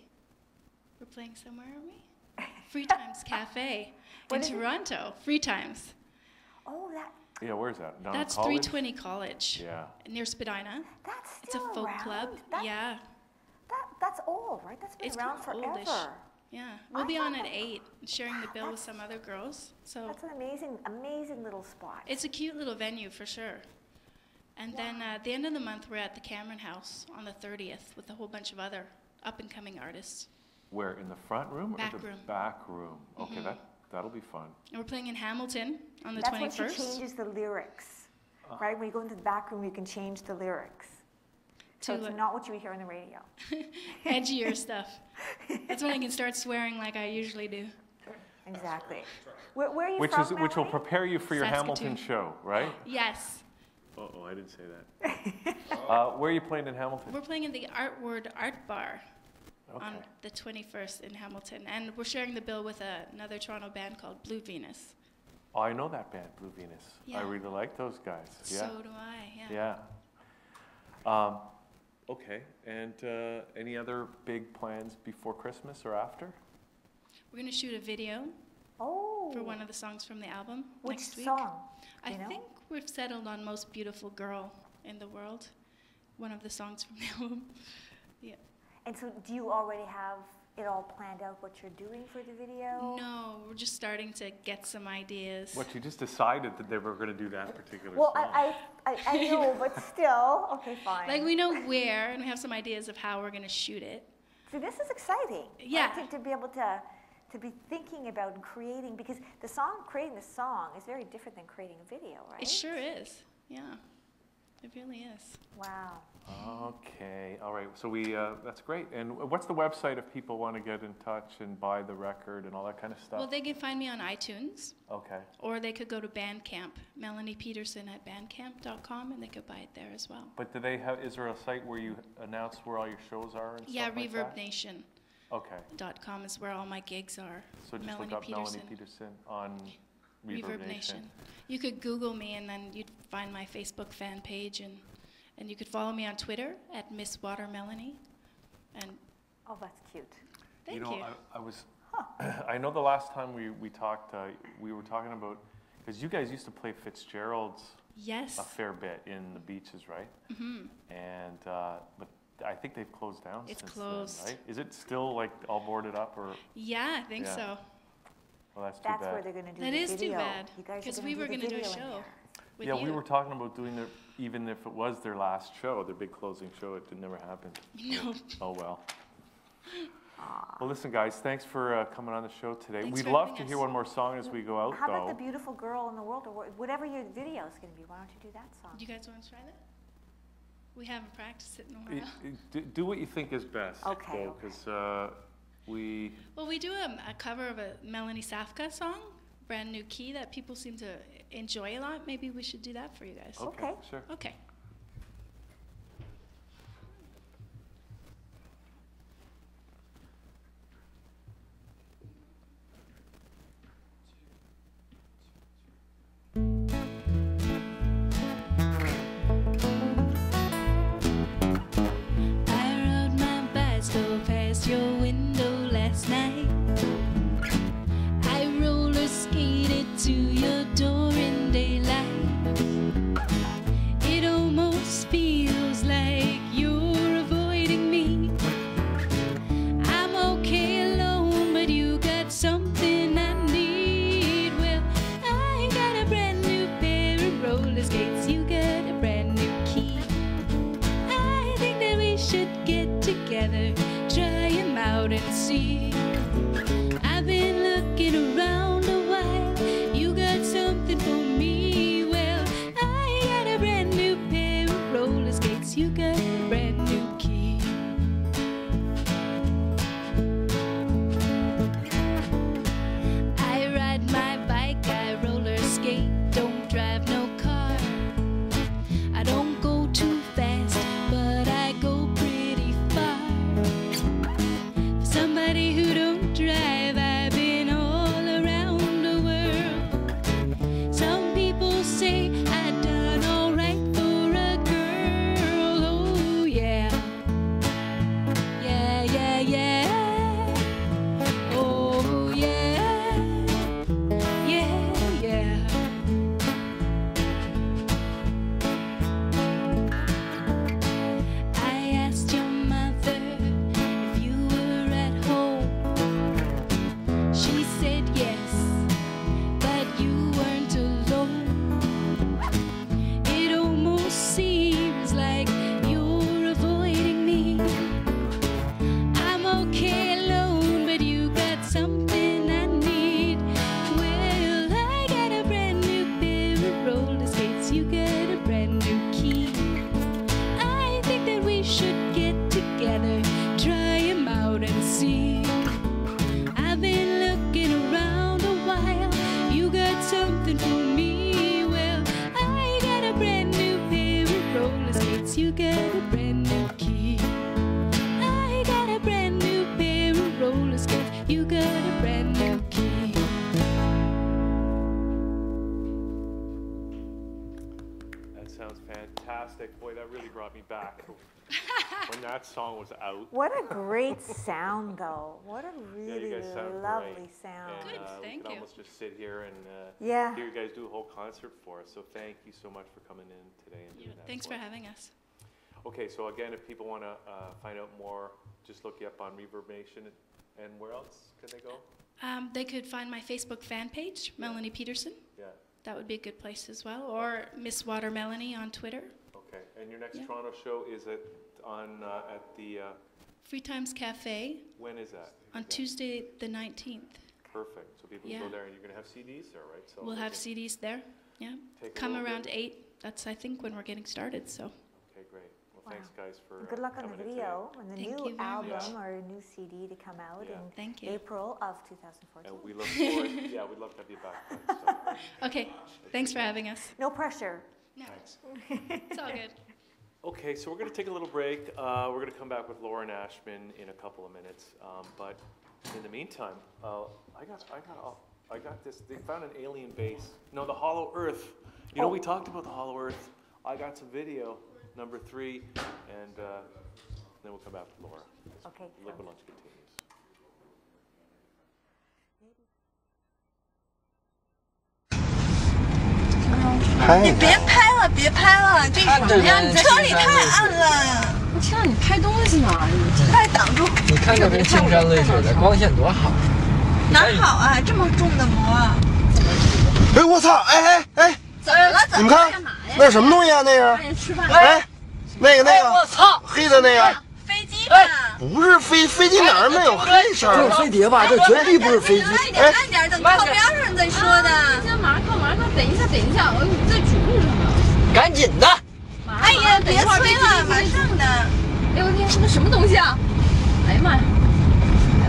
we're playing somewhere, aren't we? Free Times Cafe in Toronto. Free Times. Oh, Yeah, where's that? Down That's at college? 320 College. Yeah. Near Spadina. that's It's a still folk around. club. Yeah. That's old, right? That's been It's around kind of forever. oldish. Yeah. We'll I be thought on at that- 8, sharing the bill with some other girls. So That's an amazing little spot. it's a cute little venue for sure. And then at the end of the month, we're at the Cameron House on the 30th with a whole bunch of other up-and-coming artists. Where, in the front room Back or the room. back room? Okay, that'll be fun. And we're playing in Hamilton on the That's when 21st. she changes the lyrics, right? When you go into the back room, you can change the lyrics. So To it's not what you hear on the radio. edgier stuff. That's when I can start swearing like I usually do. Exactly. Where are you Which from, will Melanie? prepare you for your Saskatoon. Hamilton show, right? Yes. Uh-oh, I didn't say that. Where are you playing in Hamilton? We're playing in the Artward Art Bar Okay. on the 21st in Hamilton. And we're sharing the bill with another Toronto band called Blue Venus. Oh, I know that band, Blue Venus. I Yeah. really like those guys. Yeah. So do I, yeah. Yeah. Okay, and any other big plans before Christmas or after? We're going to shoot a video Oh. for one of the songs from the album Which next week. song? I you know? think we've settled on Most Beautiful Girl in the World, one of the songs from the album. Yeah. And so do you already have it all planned out what you're doing for the video? No, we're just starting to get some ideas. What, you just decided that they were going to do that particular Well, song? I know, but still. Okay, fine. Like we know where, and we have some ideas of how we're going to shoot it. So this is exciting. Yeah. Right? To be able to be thinking about and creating, because creating the song is very different than creating a video, right? It sure is. Yeah, it really is. Wow. Okay, all right, so that's great. And what's the website if people want to get in touch and buy the record and all that kind of stuff? Well, they can find me on iTunes, Okay, or they could go to Bandcamp, Melanie Peterson at bandcamp.com, and they could buy it there as well. but is there a site where you announce where all your shows are and Yeah, stuff like that? ReverbNation.com Okay, is where all my gigs are. so just Melanie look up Peterson. Melanie Peterson on Reverb Nation. You could Google me, and then you'd find my Facebook fan page, and you could follow me on Twitter at Miss Watermelanie. And Oh, that's cute. thank You you. know, I was, I know the last time we talked, we were talking about, because you guys used to play Fitzgerald's Yes. a fair bit in the beaches, right? Mm-hmm. And, but I think they've closed down It's since closed. then, right? Is it still like all boarded up or, Yeah, I think Yeah. so. well, that's too That's bad. where they're going to do That the is too video. bad, You guys are 'cause gonna we were the gonna do a video in show. there. With Yeah, you. we were talking about doing it, even if it was their last show, their big closing show, it never happened. No. Oh, well. Well, listen, guys, thanks for coming on the show today. Thanks We'd for love having to us. hear one more song as we go out, How about though. the beautiful girl in the world, or whatever your video is going to be? Why don't you do that song? Do you guys want to try that? We haven't practiced it in a Y- while. y- Do what you think is best. Okay, okay. Because we, Well, we do a cover of a Melanie Safka song, brand new key that people seem to enjoy a lot. Maybe we should do that for you guys. Okay. sure. Okay. and see. I've been looking around a while. You got something for me. Well, I got a brand new pair of roller skates. You got a brand new key. I ride my bike, I roller skate, don't drive no car. I don't go too fast, but I go pretty far. For somebody who don't drive, I've been all around the world. Some people say I done all right for a girl. Oh yeah, yeah, yeah, yeah. Oh yeah, yeah, yeah. I asked your mother if you were at home. She said yes, but you weren't alone. It almost seems like you're avoiding me. I'm okay alone, but you got something I need. Well, I got a brand new pair of roller skates. You got a brand new key. I think that we should get together, try 'em out and see. I've been looking around a while. You got something for me. Well, I got a brand new pair of roller skates. You got a brand new key. I got a brand new pair of roller skates. You got a brand new key. That sounds fantastic. Boy, that really brought me back when that song was out. What a great sound, though. What a Yeah, you really guys sound lovely great. sound. And, Good, we thank could you. almost just sit here and Yeah. hear you guys do a whole concert for us. So thank you so much for coming in today and doing that. Thanks for for us. having us. Okay, so again, if people want to find out more, just look you up on Reverb Nation. And where else can they go? They could find my Facebook fan page, Melanie Peterson. Yeah. That would be a good place as well. Or Miss Water Melanie on Twitter. Okay. And your next Yeah. Toronto show is at the Free Times Cafe when is that? on Tuesday the 19th. Perfect. So people can Yeah. go there, and you're going to have CDs there, right? So We'll they have can CDs there. Yeah. take a Come little around bit. 8. That's, I think, when we're getting started. So Okay, great. Well, Wow. thanks, guys, for Good luck on the coming in today. video and the Thank new you very album much. or a new CD to come out Yeah. in thank you. April of 2014. And we look forward. Yeah, we'd love to have you back. Thanks, so. Okay. Thanks for having us. No pressure. No, Thanks. it's all good. Okay, so we're going to take a little break. We're going to come back with Laura Nashman in a couple of minutes. But in the meantime, I got this. They found an alien base. No, the Hollow Earth. You know, we talked about the Hollow Earth. I got some video, number 3, and then we'll come back with Laura. Okay. Liquid Lunch continues. 你别拍了，别拍了，这什么呀？你车里太暗了。我天啊，你拍东西呢？你快挡住！你看这跟青山绿水的，光线多好。哪好啊？这么重的膜。哎，我操！哎，怎么了？你们看，那是什么东西啊？那个，哎，那个，我操，黑的那个，飞机吧？不是飞机哪儿没有黑色就是飞碟吧？这绝对不是飞机。慢点，等靠边上再说的。先马上靠，等一下，我在主路上呢。赶紧的！哎呀，别催了，马上的。哎我天，那什么东西啊？哎呀妈呀！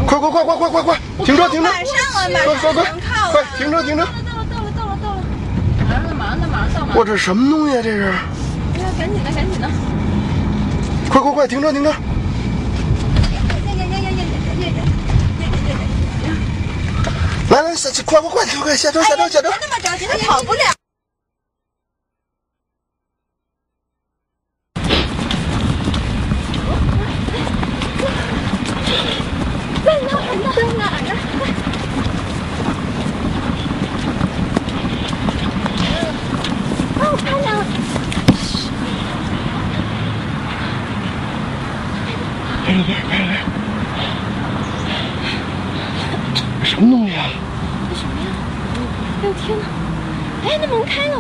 快！停车！马上了，能靠快了。停车！到了！马上到！我这什么东西啊？这是？哎呀，赶紧的！快停车！来，快下车！别那么着急，他跑不了。在哪儿呢？我看见了。来，什么东西啊？这什么呀？哎呦天哪！哎，那门开了，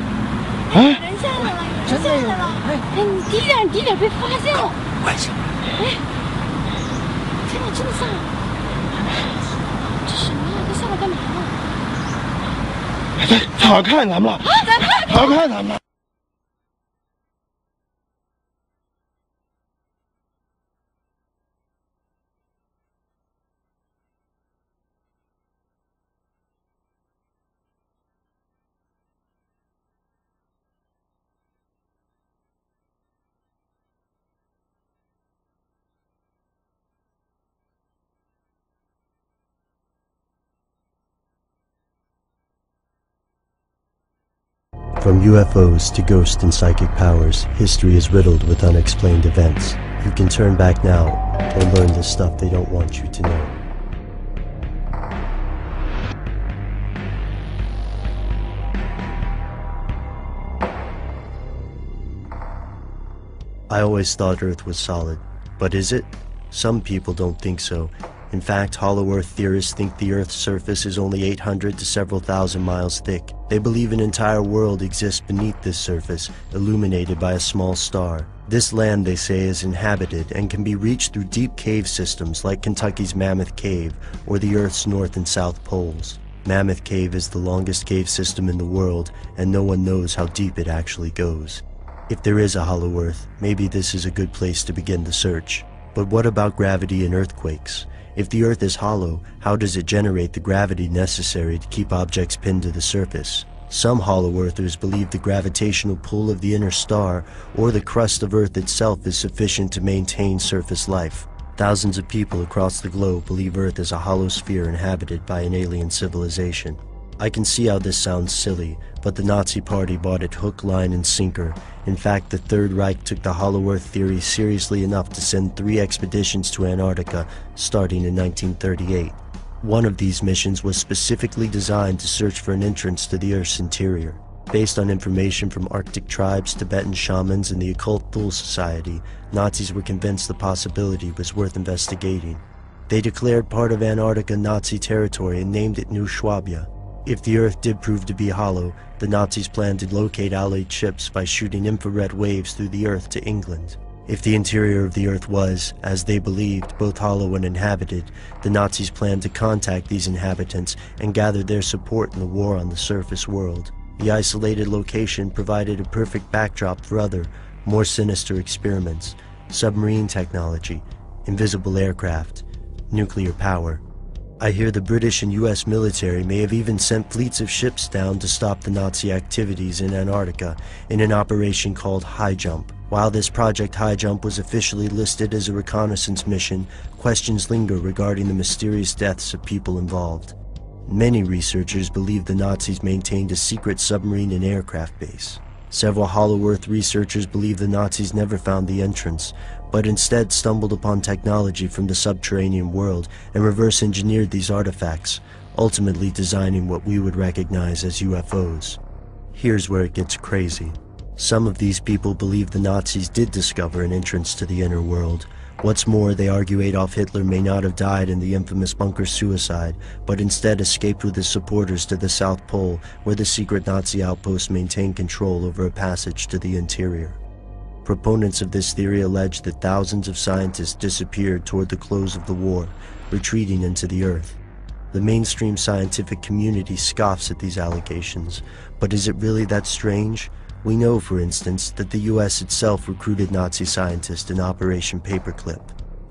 哎，人下来了，真的有！哎，你低点，被发现了！快下！哎，天哪，真的下来了！这什么呀？他下来干嘛呢？他看咱们了，他看咱们了。From UFOs to ghost and psychic powers, history is riddled with unexplained events. You can turn back now or learn the stuff they don't want you to know. I always thought Earth was solid, but is it? Some people don't think so. In fact, hollow Earth theorists think the Earth's surface is only 800 to several thousand miles thick. They believe an entire world exists beneath this surface, illuminated by a small star. This land, they say, is inhabited and can be reached through deep cave systems like Kentucky's Mammoth Cave or the Earth's North and South Poles. Mammoth Cave is the longest cave system in the world, and no one knows how deep it actually goes. If there is a hollow Earth, maybe this is a good place to begin the search. But what about gravity and earthquakes? If the Earth is hollow, how does it generate the gravity necessary to keep objects pinned to the surface? Some hollow earthers believe the gravitational pull of the inner star or the crust of Earth itself is sufficient to maintain surface life. Thousands of people across the globe believe Earth is a hollow sphere inhabited by an alien civilization. I can see how this sounds silly, but the Nazi Party bought it hook, line, and sinker. In fact, the Third Reich took the hollow Earth theory seriously enough to send 3 expeditions to Antarctica, starting in 1938. One of these missions was specifically designed to search for an entrance to the Earth's interior. Based on information from Arctic tribes, Tibetan shamans, and the Occult Thule Society, Nazis were convinced the possibility was worth investigating. They declared part of Antarctica Nazi territory and named it New Schwabia. If the Earth did prove to be hollow, the Nazis planned to locate Allied ships by shooting infrared waves through the Earth to England. If the interior of the Earth was, as they believed, both hollow and inhabited, the Nazis planned to contact these inhabitants and gather their support in the war on the surface world. The isolated location provided a perfect backdrop for other, more sinister experiments: submarine technology, invisible aircraft, nuclear power. I hear the British and US military may have even sent fleets of ships down to stop the Nazi activities in Antarctica in an operation called High Jump. While this Project High Jump was officially listed as a reconnaissance mission, questions linger regarding the mysterious deaths of people involved. Many researchers believe the Nazis maintained a secret submarine and aircraft base. Several Hollow Earth researchers believe the Nazis never found the entrance, but instead stumbled upon technology from the subterranean world and reverse-engineered these artifacts, ultimately designing what we would recognize as UFOs. Here's where it gets crazy. Some of these people believe the Nazis did discover an entrance to the inner world. What's more, they argue Adolf Hitler may not have died in the infamous bunker suicide, but instead escaped with his supporters to the South Pole, where the secret Nazi outpost maintained control over a passage to the interior. Proponents of this theory allege that thousands of scientists disappeared toward the close of the war, retreating into the Earth. The mainstream scientific community scoffs at these allegations, but is it really that strange? We know, for instance, that the US itself recruited Nazi scientists in Operation Paperclip.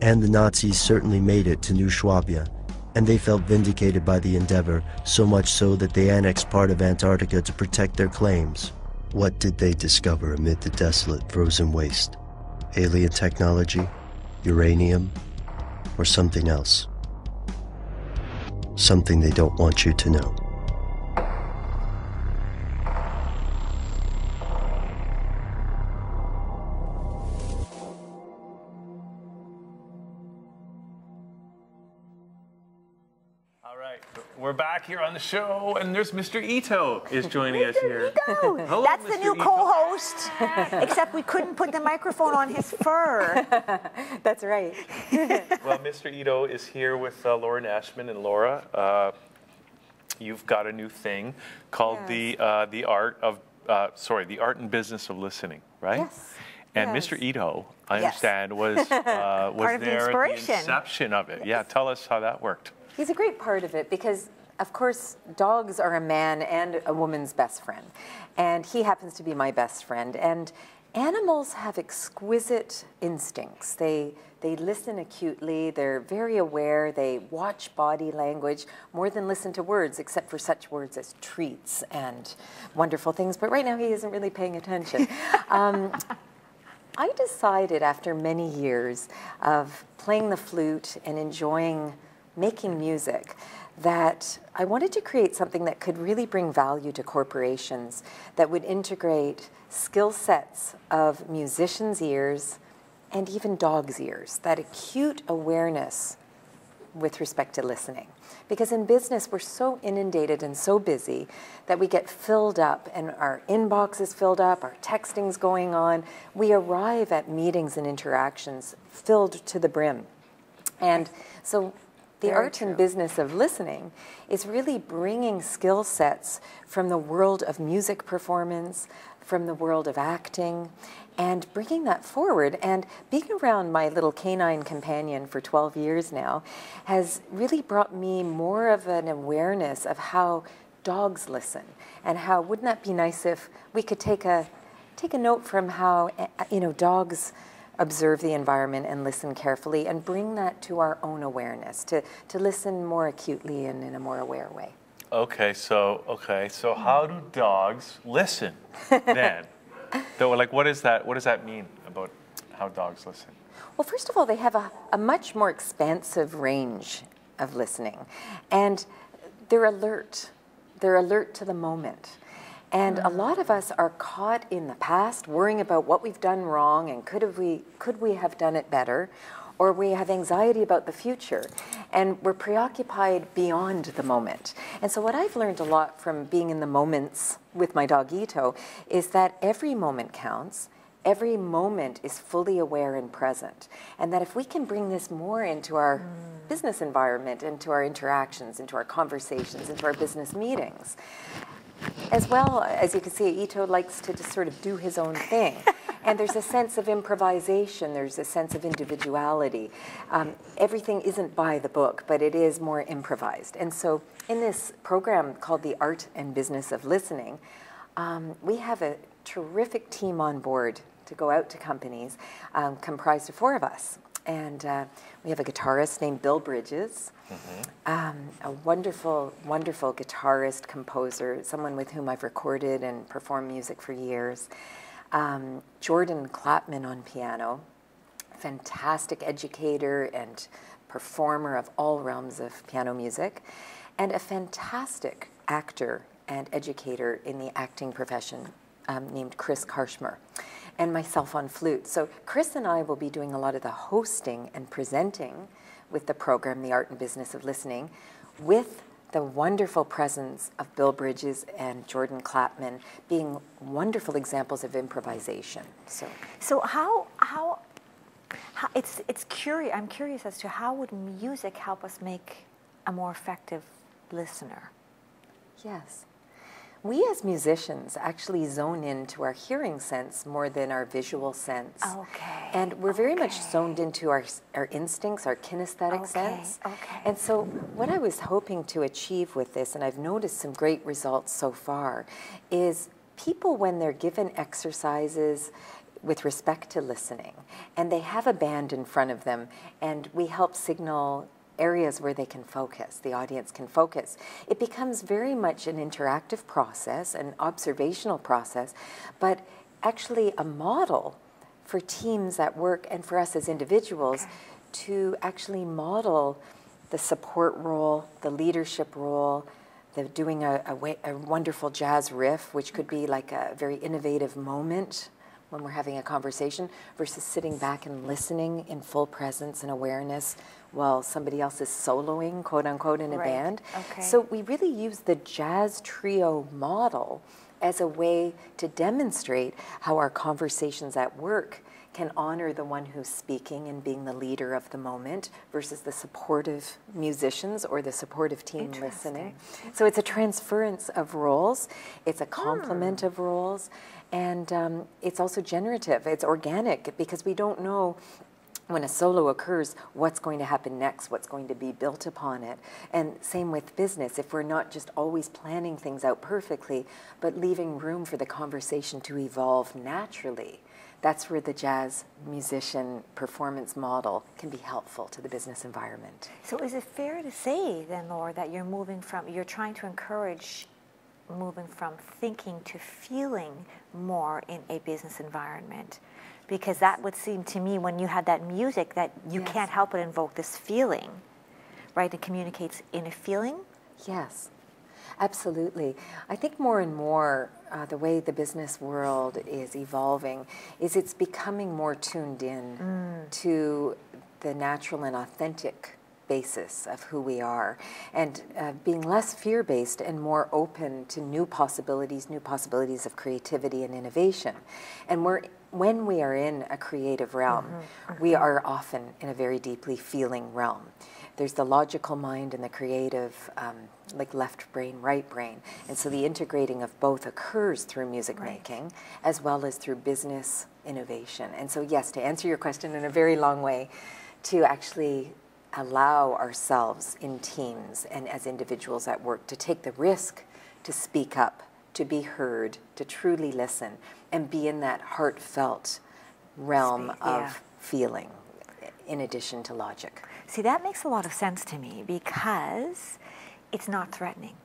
And the Nazis certainly made it to New Schwabia, and they felt vindicated by the endeavor, so much so that they annexed part of Antarctica to protect their claims. What did they discover amid the desolate frozen waste? Alien technology? Uranium? Or something else? Something they don't want you to know. We're back here on the show, and there's Mr. Ito is joining us here. Hello, that's Mr. the new co-host, except we couldn't put the microphone on his fur. That's right. Well, Mr. Ito is here with Laura Nashman, and Laura, you've got a new thing called the art and business of listening, right? Yes. And yes. Mr. Ito, I understand, was there at the inception of it. Yeah, tell us how that worked. He's a great part of it because, of course, dogs are a man and a woman's best friend. And he happens to be my best friend. And animals have exquisite instincts. They listen acutely, they're very aware, they watch body language more than listen to words, except for such words as treats and wonderful things. But right now he isn't really paying attention. I decided after many years of playing the flute and enjoying making music that I wanted to create something that could really bring value to corporations, that would integrate skill sets of musicians' ears and even dogs' ears, that acute awareness with respect to listening. Because in business, we're so inundated and so busy that we get filled up and our inbox is filled up, our texting's going on. We arrive at meetings and interactions filled to the brim. And so the art and business of listening is really bringing skill sets from the world of music performance, from the world of acting, and bringing that forward. And being around my little canine companion for 12 years now has really brought me more of an awareness of how dogs listen, and how wouldn't that be nice if we could take a note from how dogs observe the environment and listen carefully, and bring that to our own awareness, to listen more acutely and in a more aware way. Okay, so how do dogs listen then? So, like, what does that mean about how dogs listen? Well, first of all, they have a much more expansive range of listening, and they're alert. They're alert to the moment. And a lot of us are caught in the past, worrying about what we've done wrong and could we have done it better, or we have anxiety about the future, and we're preoccupied beyond the moment. And so what I've learned a lot from being in the moments with my dog Ito is that every moment counts, every moment is fully aware and present, and that if we can bring this more into our business environment, into our interactions, into our conversations, into our business meetings, as well, as you can see, Ito likes to just sort of do his own thing. And there's a sense of improvisation, there's a sense of individuality. Everything isn't by the book, but it is more improvised. And so in this program called The Art and Business of Listening, we have a terrific team on board to go out to companies, comprised of 4 of us. And we have a guitarist named Bill Bridges, a wonderful, wonderful guitarist, composer, someone with whom I've recorded and performed music for years. Jordan Clapman on piano, fantastic educator and performer of all realms of piano music, and a fantastic actor and educator in the acting profession named Chris Karshmer, and myself on flute. So Chris and I will be doing a lot of the hosting and presenting with the program, The Art and Business of Listening, with the wonderful presence of Bill Bridges and Jordan Clapman being wonderful examples of improvisation. So how it's curious. I'm curious as to how would music help us make a more effective listener? Yes. We as musicians actually zone into our hearing sense more than our visual sense. Okay. And we're very much zoned into our instincts, our kinesthetic sense. Okay. And so what I was hoping to achieve with this, and I've noticed some great results so far, is people, when they're given exercises with respect to listening, and they have a band in front of them, and we help signal areas where they can focus, the audience can focus. It becomes very much an interactive process, an observational process, but actually a model for teams at work and for us as individuals to actually model the support role, the leadership role, the doing a wonderful jazz riff, which could be like a very innovative moment when we're having a conversation, versus sitting back and listening in full presence and awareness while somebody else is soloing, quote unquote, in a band. Okay. So we really use the jazz trio model as a way to demonstrate how our conversations at work can honor the one who's speaking and being the leader of the moment versus the supportive musicians or the supportive team listening. So it's a transference of roles, it's a complement of roles, and it's also generative, it's organic, because we don't know when a solo occurs, what's going to happen next, what's going to be built upon it. And same with business, if we're not just always planning things out perfectly, but leaving room for the conversation to evolve naturally, that's where the jazz musician performance model can be helpful to the business environment. So is it fair to say then, Laura, that you're trying to encourage moving from thinking to feeling more in a business environment? Because that would seem to me, when you have that music, that you can't help but invoke this feeling, right? It communicates in a feeling? Yes, absolutely. I think more and more the way the business world is evolving is it's becoming more tuned in to the natural and authentic basis of who we are, and being less fear-based and more open to new possibilities of creativity and innovation. And when we are in a creative realm, we are often in a very deeply feeling realm. There's the logical mind and the creative, like left brain, right brain. And so the integrating of both occurs through music making as well as through business innovation. And so yes, to answer your question in a very long way, to actually allow ourselves in teams and as individuals at work to take the risk to speak up, to be heard, to truly listen, and be in that heartfelt realm of feeling in addition to logic. See, that makes a lot of sense to me because it's not threatening.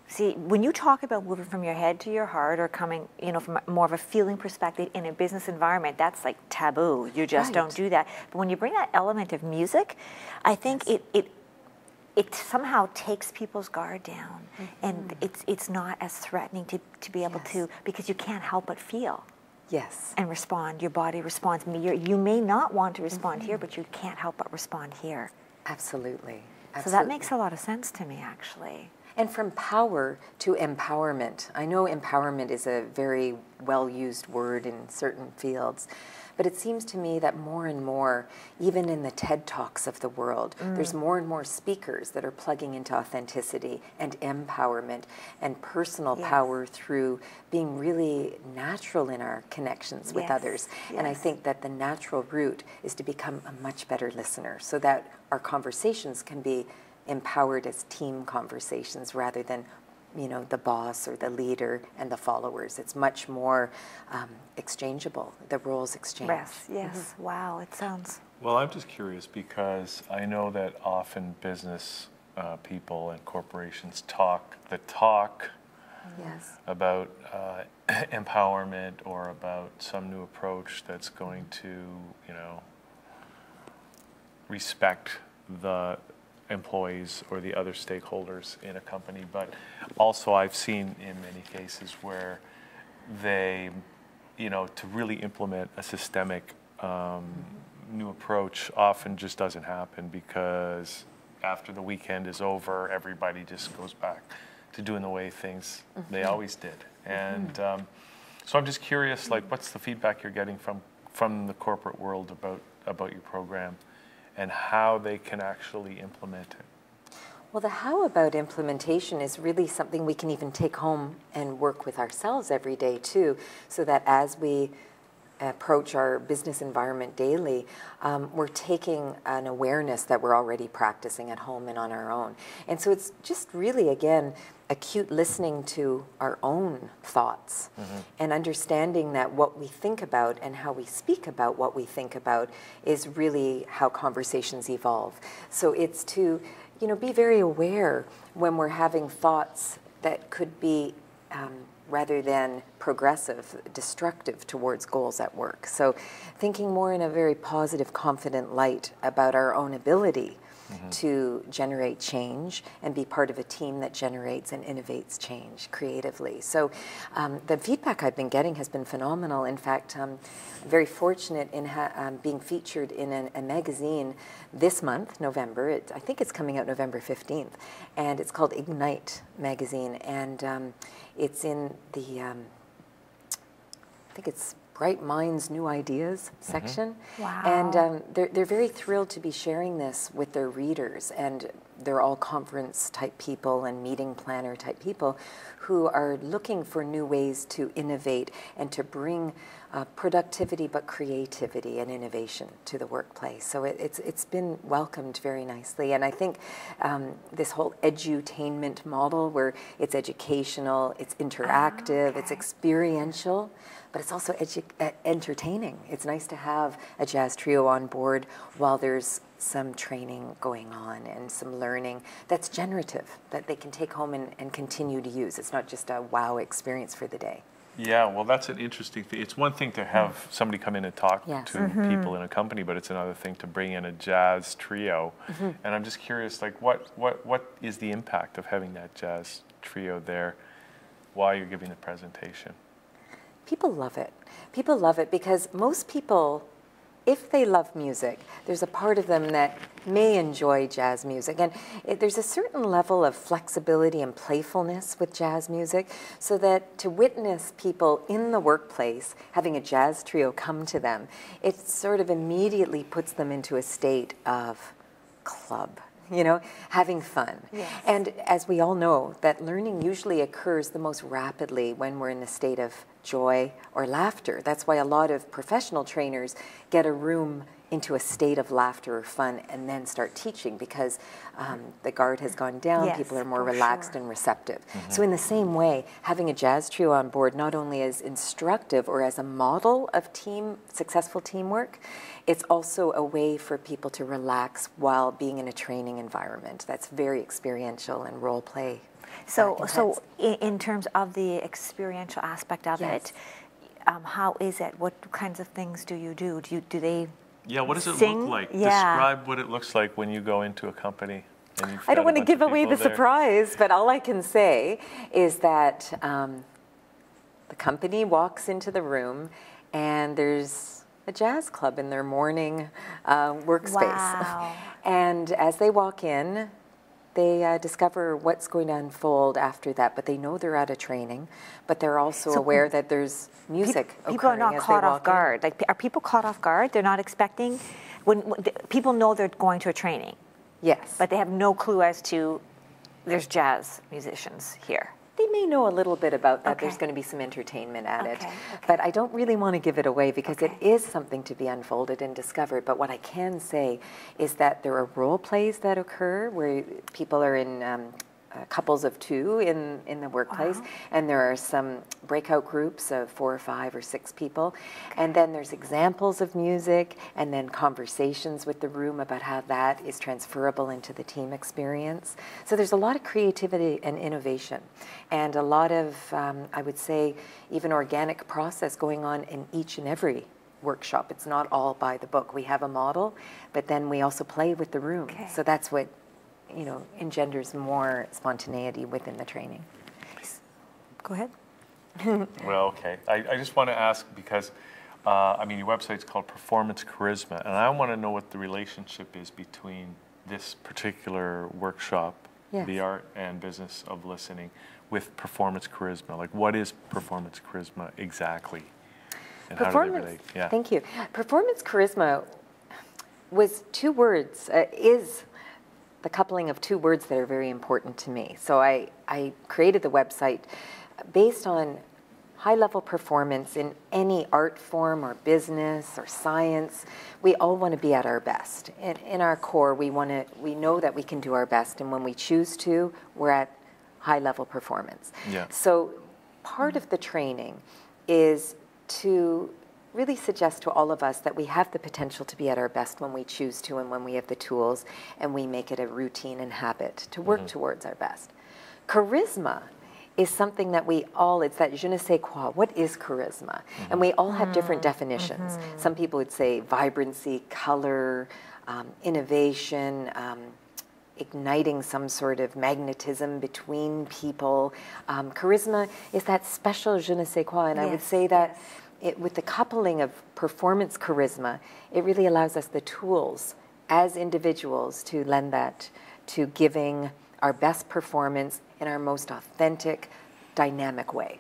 See, when you talk about moving from your head to your heart or coming, from more of a feeling perspective in a business environment, that's like taboo. You just don't do that. But when you bring that element of music, I think it somehow takes people's guard down, and it's not as threatening to be able to, because you can't help but feel. Yes. And respond. Your body responds. You may not want to respond here, but you can't help but respond here. Absolutely. So that makes a lot of sense to me, actually. And from power to empowerment. I know empowerment is a very well-used word in certain fields, but it seems to me that more and more, even in the TED Talks of the world, there's more and more speakers that are plugging into authenticity and empowerment and personal power through being really natural in our connections with others. And I think that the natural route is to become a much better listener so that our conversations can be empowered as team conversations rather than, the boss or the leader and the followers. It's much more exchangeable, the roles exchange. Yes. Wow, it sounds... Well, I'm just curious because I know that often business people and corporations talk the talk about empowerment or about some new approach that's going to, respect the employees or the other stakeholders in a company, but also I've seen in many cases where they, to really implement a systemic new approach often just doesn't happen because after the weekend is over, everybody just goes back to doing the way things they always did. And so I'm just curious, what's the feedback you're getting from the corporate world about your program and how they can actually implement it? Well, the how about implementation is really something we can even take home and work with ourselves every day too, so that as we approach our business environment daily, we're taking an awareness that we're already practicing at home and on our own. And so it's just really, again, acute listening to our own thoughts and understanding that what we think about and how we speak about what we think about is really how conversations evolve. So it's to, be very aware when we're having thoughts that could be rather than progressive, destructive towards goals at work. So thinking more in a very positive, confident light about our own ability to generate change and be part of a team that generates and innovates change creatively. So the feedback I've been getting has been phenomenal. In fact, I'm very fortunate in being featured in a magazine this month, November. I think it's coming out November 15th, and it's called Ignite magazine, and it's in the, I think it's Bright Minds, New Ideas section. Wow. And they're very thrilled to be sharing this with their readers, and they're all conference type people and meeting planner type people who are looking for new ways to innovate and to bring productivity, but creativity and innovation to the workplace. So it's been welcomed very nicely. And I think this whole edutainment model, where it's educational, it's interactive, it's experiential, but it's also entertaining. It's nice to have a jazz trio on board while there's some training going on and some learning that's generative, that they can take home and continue to use. It's not just a wow experience for the day. Yeah, well, that's an interesting thing. It's one thing to have somebody come in and talk to people in a company, but it's another thing to bring in a jazz trio. And I'm just curious, like, what is the impact of having that jazz trio there while you're giving the presentation? People love it. People love it because most people, if they love music, there's a part of them that may enjoy jazz music. And there's a certain level of flexibility and playfulness with jazz music, so that to witness people in the workplace having a jazz trio come to them, it sort of immediately puts them into a state of club, you know, having fun. Yes. And as we all know, that learning usually occurs the most rapidly when we're in a state of joy or laughter. That's why a lot of professional trainers get a room into a state of laughter or fun and then start teaching, because the guard has gone down, people are more relaxed and receptive. So in the same way, having a jazz trio on board not only is instructive or as a model of successful teamwork, it's also a way for people to relax while being in a training environment that's very experiential and role play. So in terms of the experiential aspect of it, how is it? What kinds of things do you do? Do they what does it sing? look like? Describe what it looks like when you go into a company. And you've I don't got want to give away the there. surprise, but all I can say is that the company walks into the room and there's a jazz club in their morning workspace. Wow. And as they walk in, they discover what's going to unfold after that, but they know they're at a training, but they're also aware that there's music people are not caught off guard. Like, are people caught off guard? They're not expecting, when people know they're going to a training. Yes. But they have no clue as to there's jazz musicians here. They may know a little bit about that. There's going to be some entertainment at it. But I don't really want to give it away because it is something to be unfolded and discovered. But what I can say is that there are role plays that occur where people are in couples of two in the workplace. And there are some breakout groups of 4 or 5 or 6 people. And then there's examples of music and then conversations with the room about how that is transferable into the team experience. So there's a lot of creativity and innovation and a lot of, I would say, even organic process going on in each and every workshop. It's not all by the book. We have a model, but then we also play with the room. So that's what, you know, engenders more spontaneity within the training. Go ahead. Well, okay. I just want to ask because, I mean, your website's called Performance Charisma, and I want to know what the relationship is between this particular workshop, the art and business of listening, with performance charisma. Like, what is performance charisma exactly? And how do they relate? Thank you. Performance charisma was 2 words, is the coupling of 2 words that are very important to me. So I created the website based on high-level performance in any art form or business or science. We all want to be at our best. In our core, we know that we can do our best, and when we choose to, we're at high-level performance. So part of the training is to really suggest to all of us that we have the potential to be at our best when we choose to and when we have the tools and we make it a routine and habit to work towards our best. Charisma is something that we all, it's that je ne sais quoi. What is charisma? And we all have different definitions. Some people would say vibrancy, color, innovation, igniting some sort of magnetism between people. Charisma is that special je ne sais quoi. And I would say that with the coupling of performance charisma, it really allows us the tools as individuals to lend that to giving our best performance in our most authentic, dynamic way.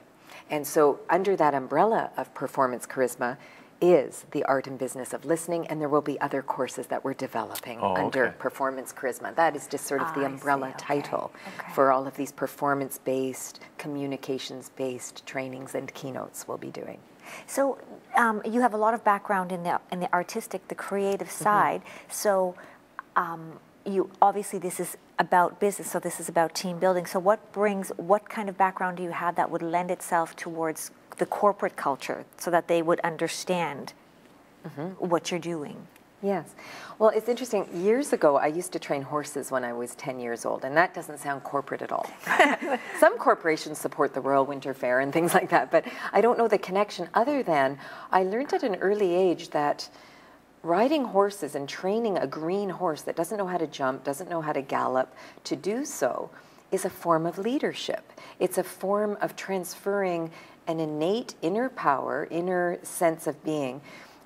And so under that umbrella of performance charisma is the art and business of listening, and there will be other courses that we're developing under performance charisma. That is just sort of the umbrella title for all of these performance-based, communications-based trainings and keynotes we'll be doing. So you have a lot of background in the artistic, the creative side. So you obviously, this is about business, so this is about team building. So what kind of background do you have that would lend itself towards the corporate culture so that they would understand what you're doing? Yes. Well, it's interesting. Years ago, I used to train horses when I was 10 years old, and that doesn't sound corporate at all. Some corporations support the Royal Winter Fair and things like that, but I don't know the connection other than I learned at an early age that riding horses and training a green horse that doesn't know how to jump, doesn't know how to gallop, to do so is a form of leadership. It's a form of transferring an innate inner power, inner sense of being,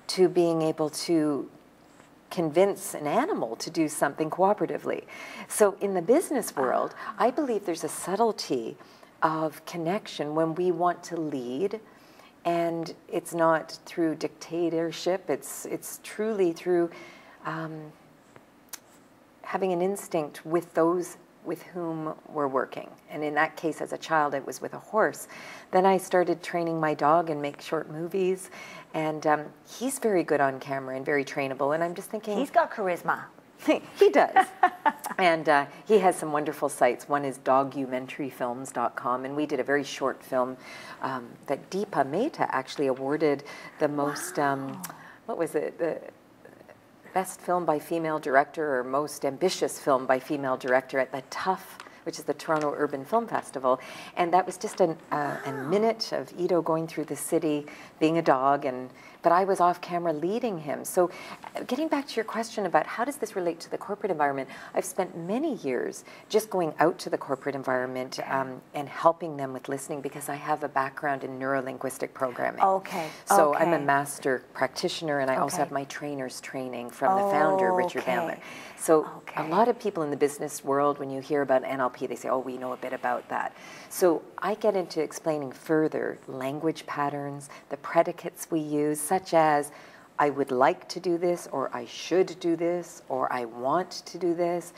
to being able to convince an animal to do something cooperatively. So in the business world, I believe there's a subtlety of connection when we want to lead, and it's not through dictatorship, it's truly through having an instinct with those with whom we're working. And in that case, as a child, it was with a horse. Then I started training my dog and make short movies. And he's very good on camera and very trainable. And I'm just thinking... He's got charisma. He does. And he has some wonderful sites. One is dogumentaryfilms.com. And we did a very short film that Deepa Mehta actually awarded the most... what was it? The best film by female director or most ambitious film by female director at the TUF, which is the Toronto Urban Film Festival. And that was just a minute of Ito going through the city, being a dog, but I was off camera leading him. So getting back to your question about how does this relate to the corporate environment, I've spent many years just going out to the corporate environment and helping them with listening because I have a background in neuro-linguistic programming. Okay. So I'm a master practitioner, and I also have my trainer's training from the founder, Richard Bandler. So a lot of people in the business world, when you hear about NLP, they say, oh, we know a bit about that. So I get into explaining further language patterns, the predicates we use, such as I would like to do this, or I should do this, or I want to do this,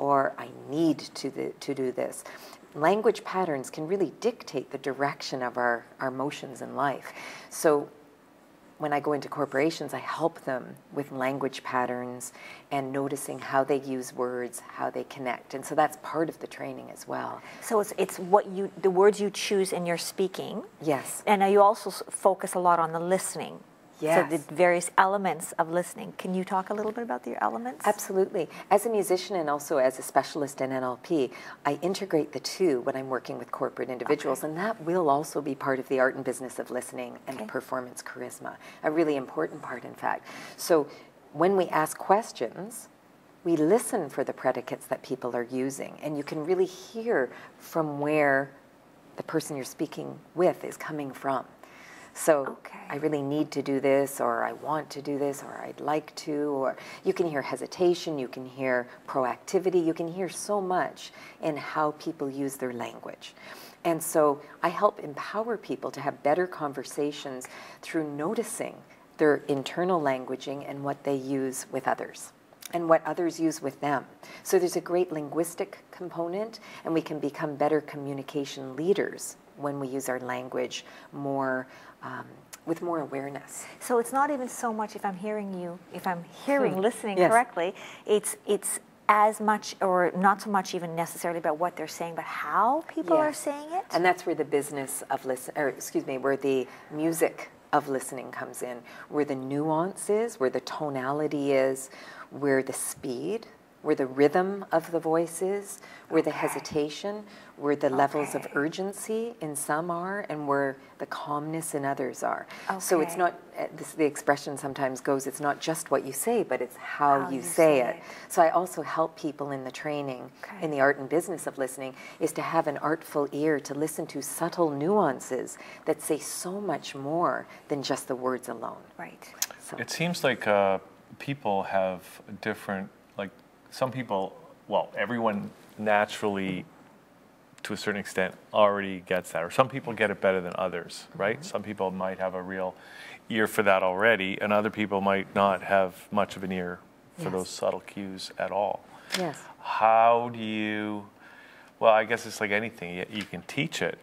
or I need to do this. Language patterns can really dictate the direction of our motions in life. So when I go into corporations, I help them with language patterns and noticing how they use words, how they connect. And so that's part of the training as well. So it's the words you choose in your speaking. Yes. And you also focus a lot on the listening. Yes. So the various elements of listening. Can you talk a little bit about the elements? Absolutely. As a musician and also as a specialist in NLP, I integrate the two when I'm working with corporate individuals, and that will also be part of the art and business of listening and performance charisma, a really important part, in fact. So when we ask questions, we listen for the predicates that people are using, and you can really hear from where the person you're speaking with is coming from. So I really need to do this, or I want to do this, or I'd like to, or you can hear hesitation, you can hear proactivity, you can hear so much in how people use their language. And so I help empower people to have better conversations through noticing their internal languaging and what they use with others and what others use with them. So there's a great linguistic component, and we can become better communication leaders when we use our language more with more awareness. So it's not even so much if I'm hearing listening Yes. correctly, it's as much or not so much even necessarily about what they're saying, but how people are saying it. And that's where the business of where the music of listening comes in, where the nuance is, where the tonality is, where the speed, where the rhythm of the voice is, where the hesitation, where the levels of urgency in some are, and where the calmness in others are. So it's not, the expression sometimes goes, it's not just what you say, but it's how you say it. So I also help people in the training, in the art and business of listening, is to have an artful ear to listen to subtle nuances that say so much more than just the words alone. Right. So. It seems like people have different, like some people, well, everyone naturally, to a certain extent, already gets that. Or some people get it better than others, right? Some people might have a real ear for that already, and other people might not have much of an ear for those subtle cues at all. Yes. How do you, well, I guess it's like anything. You can teach it,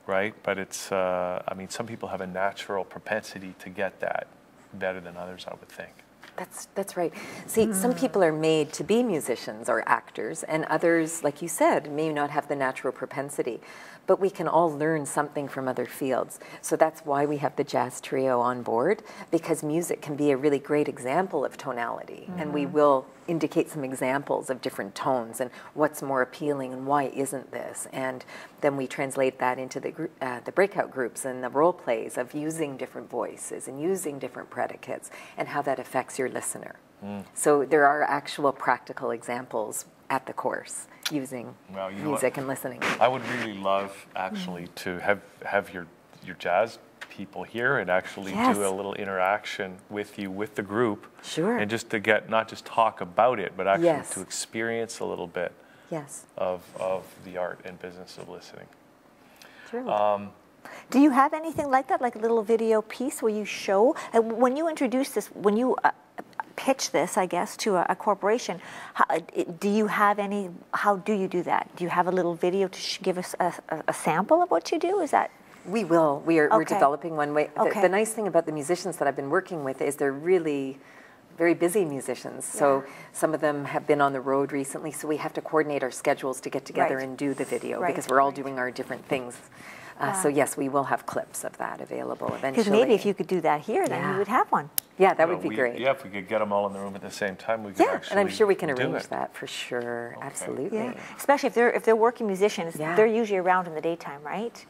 right? But it's, I mean, some people have a natural propensity to get that better than others, I would think. That's right. See, some people are made to be musicians or actors, and others, like you said, may not have the natural propensity. But we can all learn something from other fields. So that's why we have the jazz trio on board, because music can be a really great example of tonality. And we will indicate some examples of different tones and what's more appealing and why isn't this. And then we translate that into the breakout groups and the role plays of using different voices and using different predicates and how that affects your listener. So there are actual practical examples at the course using music and listening. I would really love actually to have your jazz people here and actually do a little interaction with you, with the group. Sure. And just to get, not just talk about it, but actually to experience a little bit of the art and business of listening. True. Do you have anything like that, like a little video piece where you show, when you introduce this, when you pitch this, I guess, to a corporation, do you have any, how do you do that? Do you have a little video to give us a sample of what you do? Is that? We will. We're developing one way. The nice thing about the musicians that I've been working with is they're really very busy musicians. So some of them have been on the road recently, so we have to coordinate our schedules to get together and do the video because we're all doing our different things. So yes, we will have clips of that available eventually. Because maybe if you could do that here, then you would have one. Yeah, that would be great. Yeah, if we could get them all in the room at the same time, we could actually and I'm sure we can do arrange it. that for sure. Absolutely. Especially if they're working musicians, they're usually around in the daytime, right?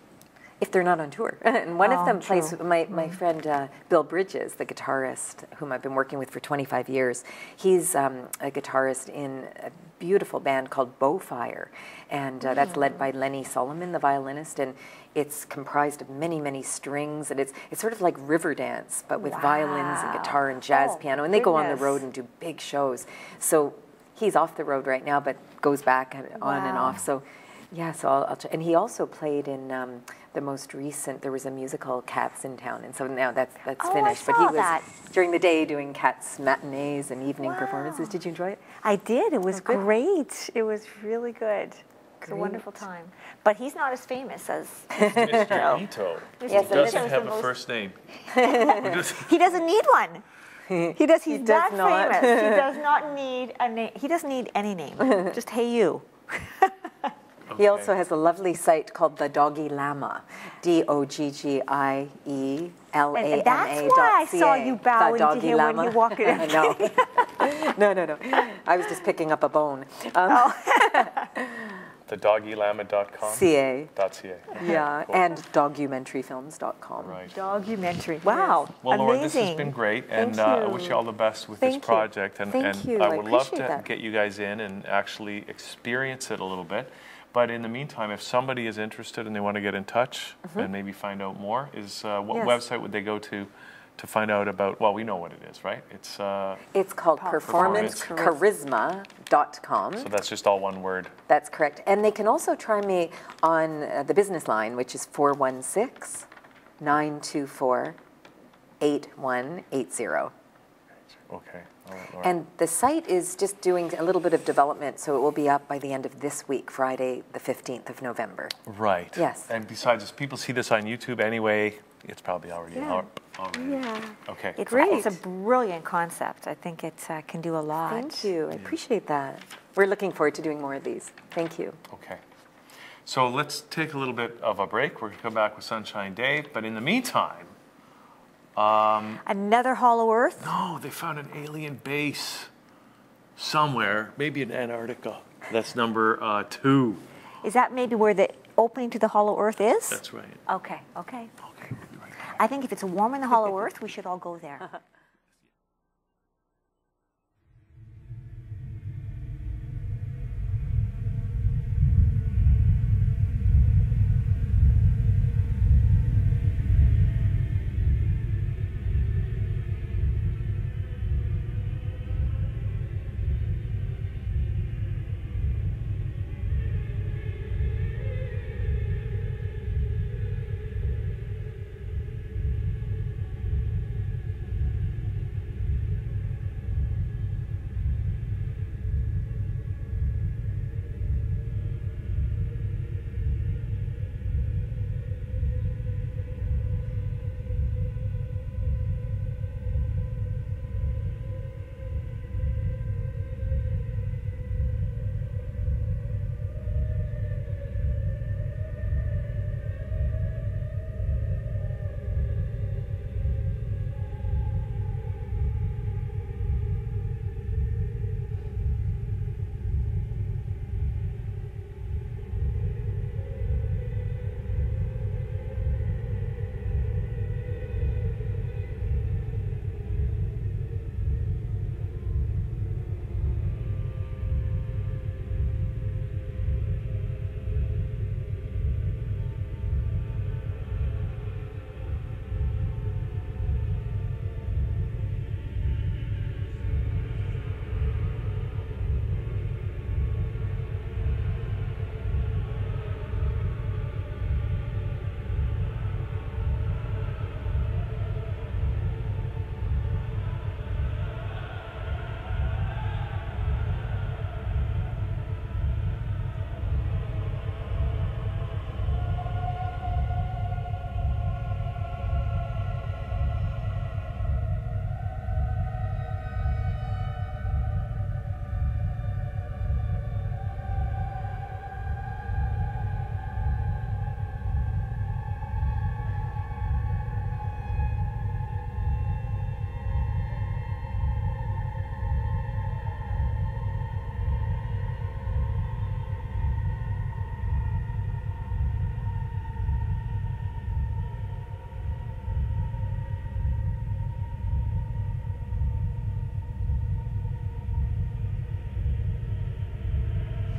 If they're not on tour. And one of them plays, my friend Bill Bridges, the guitarist whom I've been working with for 25 years, he's a guitarist in a beautiful band called Bowfire. And that's led by Lenny Solomon, the violinist. And it's comprised of many, many strings. And it's sort of like river dance, but with violins and guitar and jazz piano. And they go on the road and do big shows. So he's off the road right now, but goes back on and off. So yeah, so I'll and he also played in the most recent, there was a musical, Cats in Town, and so now that's finished. But he was during the day doing Cats matinees and evening performances. Did you enjoy it? I did. It was great. It was really good. It was a wonderful time. But he's not as famous as Mr. Ito. Yes, He doesn't have a first name. He doesn't need one. He's that famous. He does not need a name. He doesn't need any name. Just hey you. He also has a lovely site called The Doggy Llama, DOGGIELAMA.ca. And that's why I saw you bow into him when you walked in. No. I was just picking up a bone. TheDoggyLama.com? .ca. Yeah, cool. And documentaryfilms.com. Right. Documentary. Wow. Well, amazing. Laura, this has been great, and I wish you all the best with this project. And I would love to get you guys in and actually experience it a little bit. But in the meantime, if somebody is interested and they want to get in touch and maybe find out more, what website would they go to find out about, well, we know what it is, right? It's called performancecharisma.com. So that's just all one word. That's correct. And they can also try me on the business line, which is 416-924-8180. Okay. All right, and the site is just doing a little bit of development, so it will be up by the end of this week, Friday, the 15th of November. Right. Yes. And besides, if people see this on YouTube anyway, it's probably already up. Yeah. Okay. It's a brilliant concept. I think it can do a lot. Thank you. I appreciate that. We're looking forward to doing more of these. Thank you. Okay. So let's take a little bit of a break. We're going to come back with Sunshine Dave, but in the meantime, another Hollow Earth? No, they found an alien base somewhere, maybe in Antarctica. That's number 2. Is that maybe where the opening to the Hollow Earth is? That's right. Okay. We'll be right back. I think if it's warm in the Hollow Earth, we should all go there.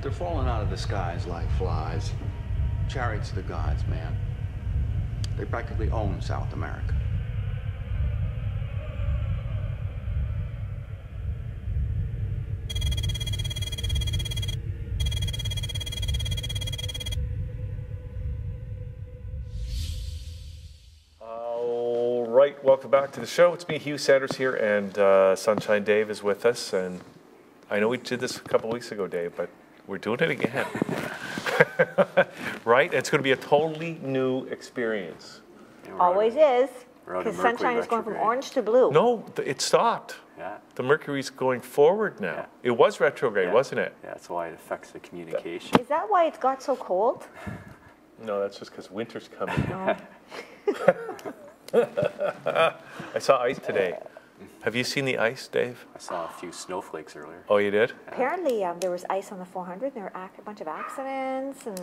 They're falling out of the skies like flies. Chariots of the gods, man. They practically own South America. All right, welcome back to the show. It's me, Hugh Sanders here, and Sunshine Dave is with us. And I know we did this a couple weeks ago, Dave, but we're doing it again. Right? It's going to be a totally new experience. Always is, because sunshine is going from orange to blue. No, it stopped. Yeah. The Mercury's going forward now. Yeah. It was retrograde, wasn't it? Yeah, that's why it affects the communication. Is that why it's got so cold? No, that's just because winter's coming. I saw ice today. Have you seen the ice, Dave? I saw a few snowflakes earlier. Oh, you did? Apparently, there was ice on the 400, and there were a bunch of accidents and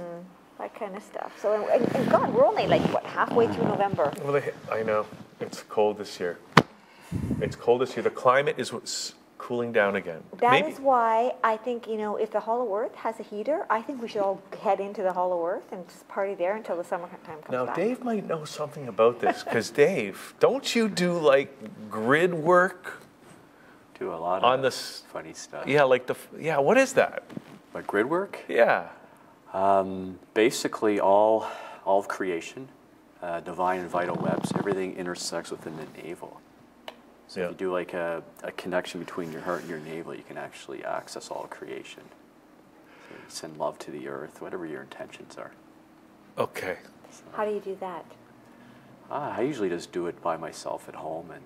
that kind of stuff. So, and God, we're only like, what, halfway through November. Well, I know. It's cold this year. It's cold this year. The climate is cooling down again. That is why I think, if the Hollow Earth has a heater, I think we should all head into the Hollow Earth and just party there until the summertime comes now, back. Dave might know something about this, because Dave, don't you do like grid work? Do a lot on of this funny stuff. Yeah, what is that? Like grid work? Yeah. Basically, all of creation, divine and vital webs, everything intersects within the navel. So if you do like a connection between your heart and your navel, you can actually access all creation. So you send love to the earth, whatever your intentions are. Okay. So, how do you do that? I usually just do it by myself at home, and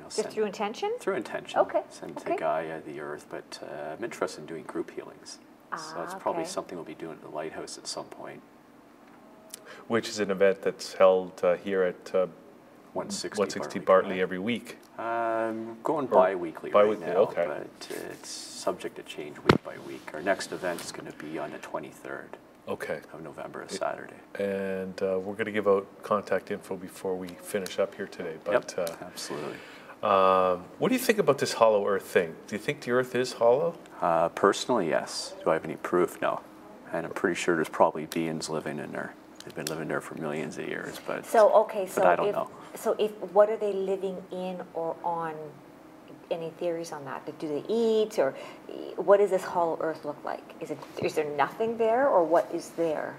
just through intention. Through intention. Okay. Send to Gaia, the earth, but I'm interested in doing group healings. So that's probably something we'll be doing at the lighthouse at some point. Which is an event that's held here at 160 Bartley every week. Going bi-weekly right now, okay. But it's subject to change week by week. Our next event is going to be on the 23rd of November, a Saturday. And we're going to give out contact info before we finish up here today. But, absolutely. What do you think about this hollow earth thing? Do you think the earth is hollow? Personally, yes. Do I have any proof? No. And I'm pretty sure there's probably beings living in there. They've been living there for millions of years, but I don't know. So what are they living in or on? Any theories on that? Do they eat, or what does this hollow earth look like? Is there nothing there, or what is there?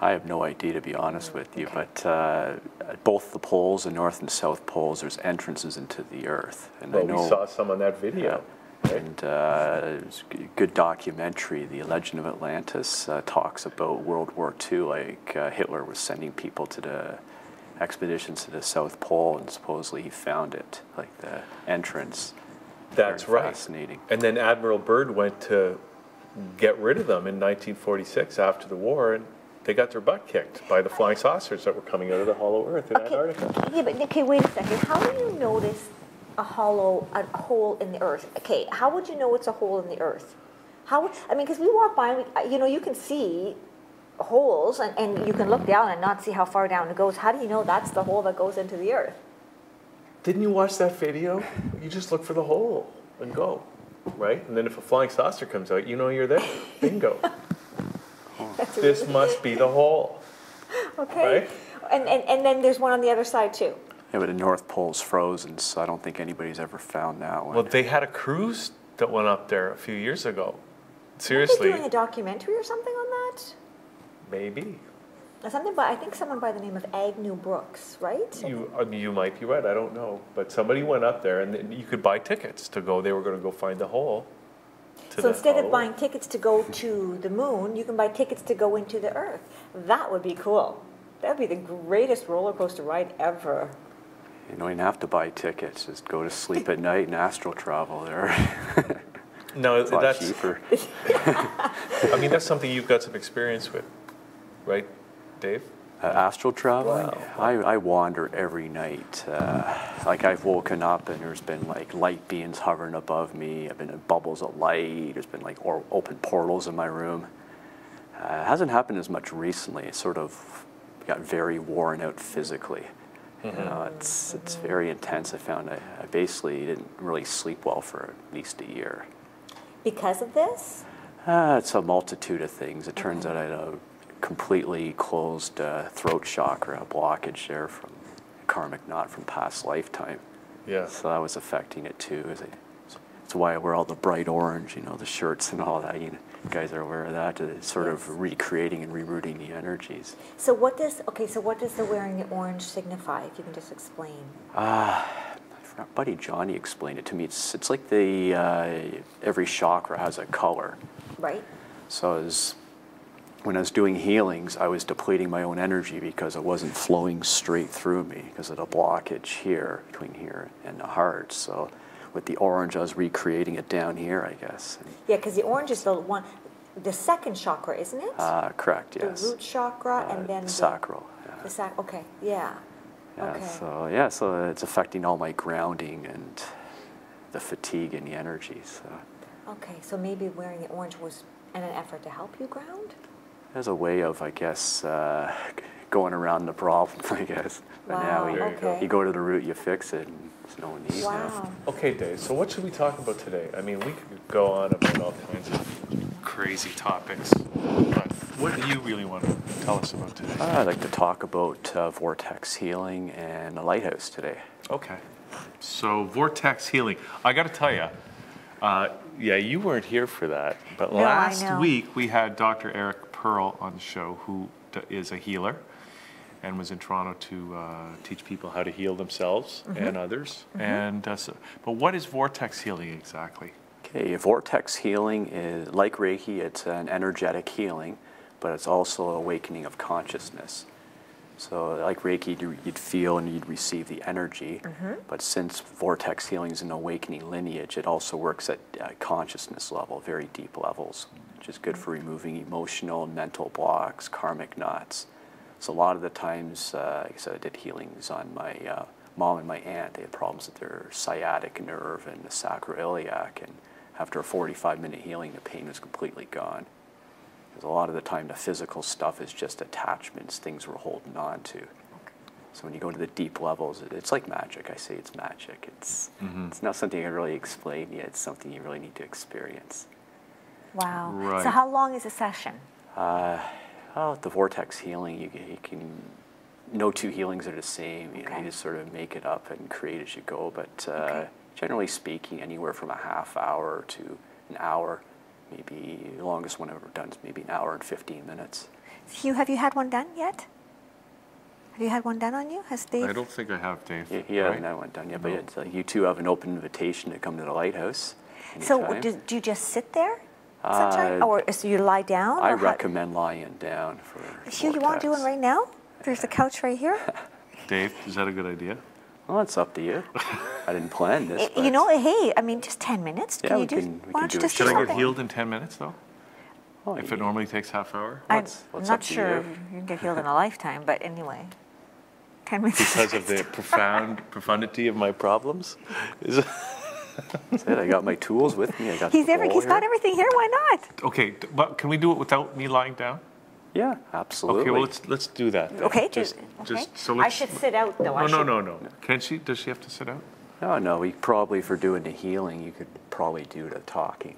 I have no idea, to be honest with you, but at both the poles, the north and south poles, there's entrances into the earth. And we saw some on that video. Right? And it's a good documentary, The Legend of Atlantis, talks about World War II, like Hitler was sending people to the expeditions to the South Pole, and supposedly he found it, like the entrance. That's right. Fascinating. And then Admiral Byrd went to get rid of them in 1946 after the war, and they got their butt kicked by the flying saucers that were coming out of the hollow earth in Antarctica. Yeah, but wait a second. How do you notice a hole in the earth? Okay, how would you know it's a hole in the earth? Because we walk by, and you can see holes, and you can look down and not see how far down it goes. How do you know that's the hole that goes into the earth? Didn't you watch that video? You just look for the hole and go, right? And then if a flying saucer comes out, you know you're there. Bingo. This must be the hole. Okay. Right? And then there's one on the other side too. Yeah, but the North Pole's frozen, so I don't think anybody's ever found that one. Well, they had a cruise that went up there a few years ago. Seriously. Are they doing a documentary or something on that? Maybe. I think someone by the name of Agnew Brooks, right? You might be right. I don't know, but somebody went up there, and you could buy tickets to go. They were going to go find the hole. So instead of buying tickets to go to the moon, you can buy tickets to go into the Earth. That would be cool. That would be the greatest roller coaster ride ever. You don't even have to buy tickets. Just go to sleep at night and astral travel there. No, it's a lot cheaper. That's something you've got some experience with, right, Dave? Astral traveling? Wow. I wander every night. I've woken up and there's been like light beings hovering above me. I've been in bubbles of light. There's been like open portals in my room. It hasn't happened as much recently. It sort of got very worn out physically. Mm-hmm. It's very intense. I found I basically didn't really sleep well for at least a year. Because of this? It's a multitude of things. It turns out I had a completely closed throat chakra, a blockage there from a karmic knot from past lifetime. Yeah. So that was affecting it too. That's why I wear all the bright orange, you know, the shirts and all that. You guys are aware of that. It's sort of recreating and rerouting the energies. So what does the wearing the orange signify? If you can just explain. My buddy Johnny explained it to me. It's like every chakra has a color. Right. So when I was doing healings, I was depleting my own energy because it wasn't flowing straight through me because of the blockage here, between here and the heart. So with the orange, I was recreating it down here, I guess. Yeah, because the orange is the second chakra, isn't it? Correct, yes. The root chakra and then sacral. Okay, yeah. Yeah, okay. So it's affecting all my grounding and the fatigue and the energy. So. Okay, so maybe wearing the orange was in an effort to help you ground? As a way of, I guess, going around the problem, I guess. But now you go to the root, you fix it, and there's no need. Wow. Okay, Dave, so what should we talk about today? I mean, we could go on about all kinds of crazy topics, but what do you really want to tell us about today? I'd like to talk about vortex healing and a lighthouse today. Okay. So vortex healing. I got to tell you, yeah, you weren't here for that, but last week we had Dr. Eric Pearl on the show, who is a healer and was in Toronto to teach people how to heal themselves and others. And but what is vortex healing exactly? Okay, vortex healing is like Reiki. It's an energetic healing, but it's also an awakening of consciousness. So like Reiki, you'd feel and you'd receive the energy, but since vortex healing is an awakening lineage, it also works at consciousness level, very deep levels, which is good for removing emotional and mental blocks, karmic knots. So a lot of the times, like I said, I did healings on my mom and my aunt. They had problems with their sciatic nerve and the sacroiliac, and after a 45-minute healing, the pain was completely gone. Because a lot of the time, the physical stuff is just attachments, things we're holding on to. So when you go to the deep levels, it's like magic. I say it's magic. It's not something I really explain yet. It's something you really need to experience. Wow. Right. So how long is a session? The vortex healing, you can, no two healings are the same. You know, you just sort of make it up and create as you go. But generally speaking, anywhere from a half hour to an hour. Maybe the longest one I've ever done is maybe an hour and 15 minutes. Have you had one done yet? Have you had one done on you? Has Dave? I don't think I have, Dave. Yeah, I haven't had one done yet, but it's, you two have an open invitation to come to the lighthouse anytime. So do you just sit there sometimes? Or so you lie down? I recommend lying down for Hugh, you want to do one right now? There's a couch right here. Dave, is that a good idea? Well, it's up to you. I didn't plan this. You know, hey, I mean, just 10 minutes. Yeah, we can do it. Should I get healed in 10 minutes, though? Oh, if it normally takes half hour? I'm not sure you can get healed in a lifetime, but anyway. 10 minutes. Because of the profundity of my problems? I got my tools with me. He's got everything here. Why not? Okay, but can we do it without me lying down? Yeah, absolutely. Okay, well let's do that. Then. Okay, so I should sit out though. No. Can she? Does she have to sit out? No. We probably, for doing the healing, you could probably do the talking.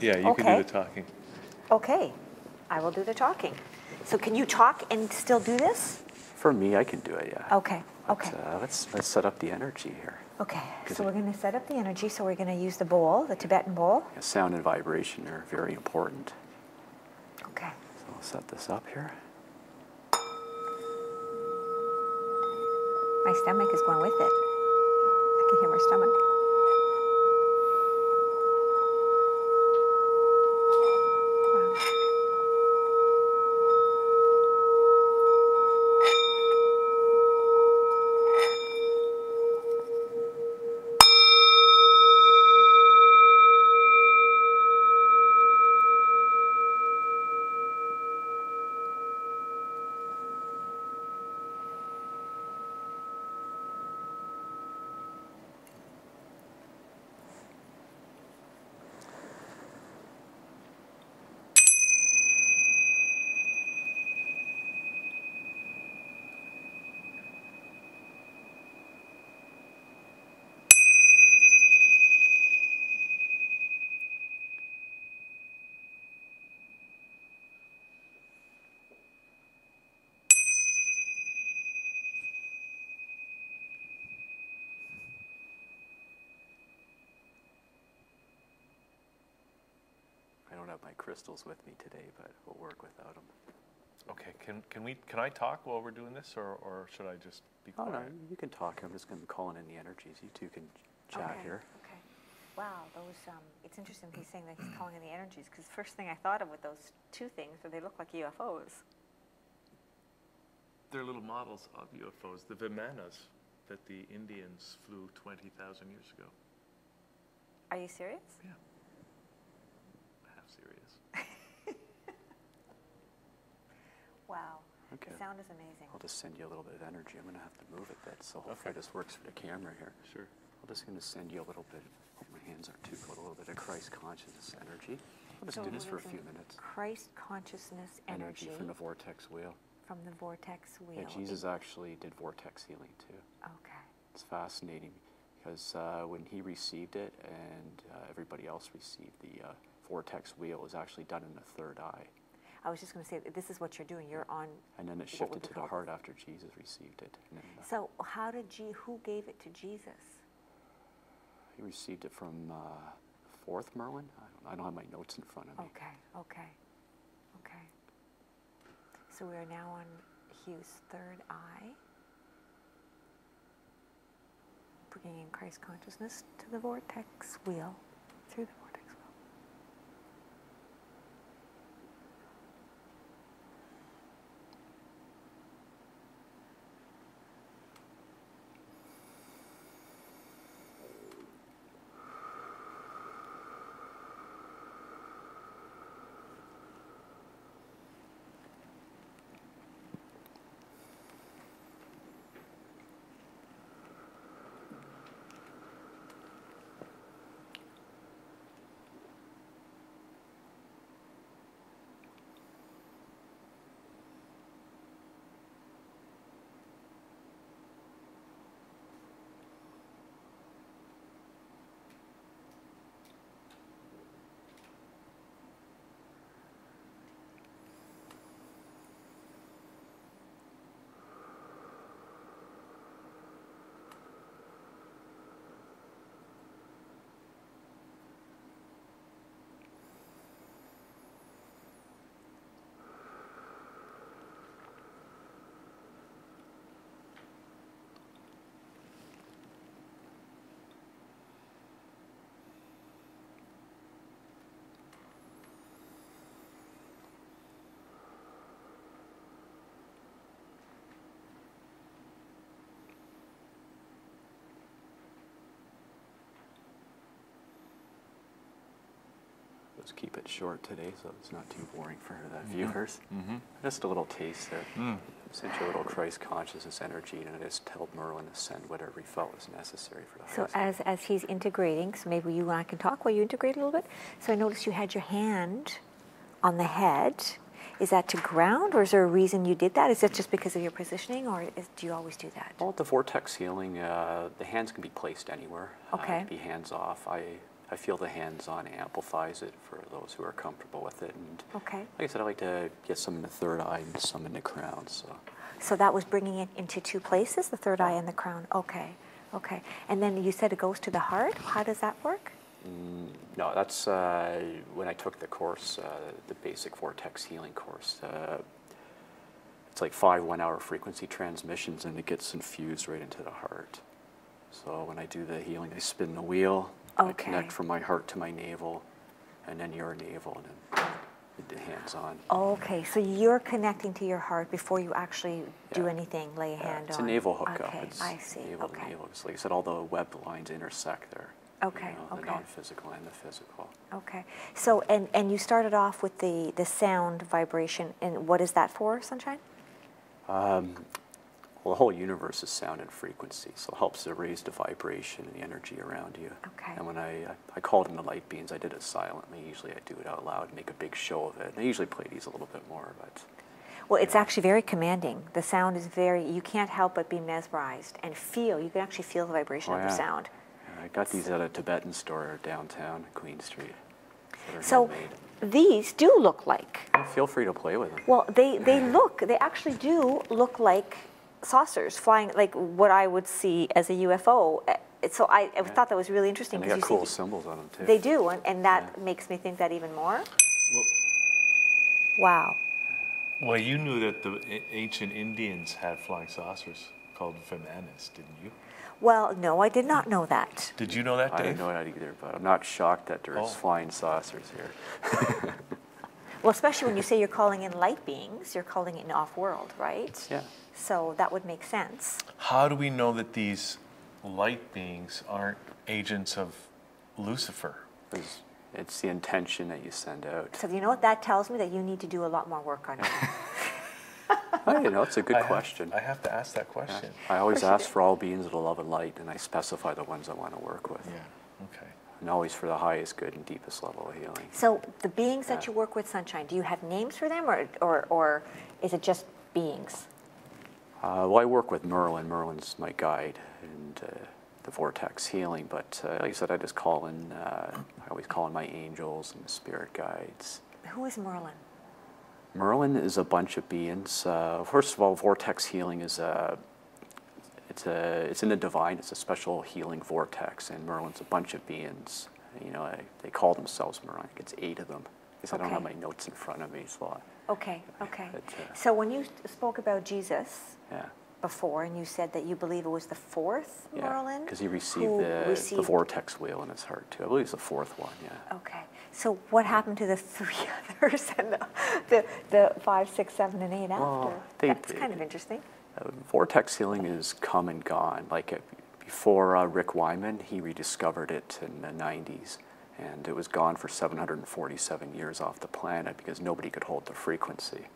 Yeah, you can do the talking. Okay, I will do the talking. So can you talk and still do this? For me, I can do it. Yeah. Okay. Okay. Let's set up the energy here. Okay. So we're going to set up the energy. So we're going to use the bowl, the Tibetan bowl. Yeah, sound and vibration are very important. Okay. So I'll set this up here. My stomach is going with it. I can hear my stomach. have my crystals with me today, but we'll work without them. Okay, can I talk while we're doing this, or should I just be quiet? Oh, no, you can talk. I'm just going to be calling in the energies. You two can chat here. Okay. Wow, those, it's interesting he's saying that he's calling in the energies, because first thing I thought of with those two things are they look like UFOs. They're little models of UFOs, the Vimanas that the Indians flew 20,000 years ago. Are you serious? Yeah. Half serious. Wow. Okay. The sound is amazing. I'll just send you a little bit of energy. I'm going to have to move it a bit, so hopefully this works for the camera here. Sure. I'm just going to send you a little bit, hope my hands aren't too cold, a little bit of Christ consciousness energy. I'll just do this for a few minutes. Christ consciousness energy. From the vortex wheel. From the vortex wheel. Yeah, Jesus actually did vortex healing too. Okay. It's fascinating because when he received it and everybody else received the vortex wheel, it was actually done in the third eye. I was just going to say, this is what you're doing. You're on. And then it shifted to the heart after Jesus received it. And then, so how did who gave it to Jesus? He received it from Fourth Merlin. I don't have my notes in front of me. Okay. So we are now on Hugh's third eye, bringing in Christ consciousness to the vortex wheel, through the vortex wheel. Let's keep it short today so it's not too boring for the viewers. Just a little taste there. Sent you a little Christ consciousness energy, and I just told Merlin to send whatever he felt was necessary for the So as he's integrating, so maybe you and I can talk while you integrate a little bit. So I noticed you had your hand on the head. Is that to ground, or is there a reason you did that? Is it just because of your positioning, or do you always do that? Well, the vortex healing, the hands can be placed anywhere. Okay. It can be hands off. I feel the hands-on amplifies it for those who are comfortable with it. And okay. Like I said, I like to get some in the third eye and some in the crown. So that was bringing it into two places, the third eye and the crown. Okay. And then you said it goes to the heart. How does that work? No, that's when I took the course, the basic vortex healing course. It's like 5 1-hour frequency transmissions, and it gets infused right into the heart. So when I do the healing, I spin the wheel. I connect from my heart to my navel, and then your navel, and then the hands-on. Okay, so you're connecting to your heart before you actually do anything, lay a hand on. It's a navel hookup. Okay, It's I see. Navel to navel. So like I said, all the webbed lines intersect there. Okay, The non-physical and the physical. Okay, so and you started off with the sound vibration, and what is that for, Sunshine? Well, the whole universe is sound and frequency, so it helps to raise the vibration and the energy around you. Okay. And when I called in the light beams, I did it silently. Usually I do it out loud, make a big show of it. And I usually play these a little bit more, but... Well, it's actually very commanding. The sound is you can't help but be mesmerized and feel. You can actually feel the vibration of the sound. I got these at a Tibetan store downtown, Queen Street. So these do look like... Feel free to play with them. Well, they actually do look like saucers flying, like what I would see as a UFO. So I thought that was really interesting. And they got cool symbols on them too. They do, and that makes me think that even more. Wow. Well, you knew that the ancient Indians had flying saucers called vimanas, didn't you? Well, no, I did not know that. Did you know that, Dave? I didn't know that either, but I'm not shocked that there's flying saucers here. Well, especially when you say you're calling in light beings, you're calling it an off-world, right? Yeah. So that would make sense. How do we know that these light beings aren't agents of Lucifer? Because it's the intention that you send out. So you know what that tells me? That you need to do a lot more work on it. Oh, you know, it's a good question. I have to ask that question. Yeah. I always ask for all beings of the love and light, and I specify the ones I want to work with. Yeah, okay. And always for the highest good and deepest level of healing. So the beings that you work with, Sunshine, do you have names for them, or is it just beings? Well, I work with Merlin. Merlin's my guide and the vortex healing. But like I said, I just call in. I always call in my angels and spirit guides. Who is Merlin? Merlin is a bunch of beings. First of all, vortex healing is it's in the divine. It's a special healing vortex, and Merlin's a bunch of beings. You know, they call themselves Merlin. I think it's 8 of them. Because I don't have my notes in front of me. It's a lot. Okay, okay. So when you spoke about Jesus yeah. before, and you said that you believe it was the 4th Merlin? Because he received the vortex wheel in his heart, too. I believe it's the 4th one, yeah. Okay. So what happened to the 3 others and the 5, 6, 7, and 8 after? That's kind of interesting. Vortex healing is come and gone. Like before Rick Wyman, he rediscovered it in the 90s. And it was gone for 747 years off the planet because nobody could hold the frequency.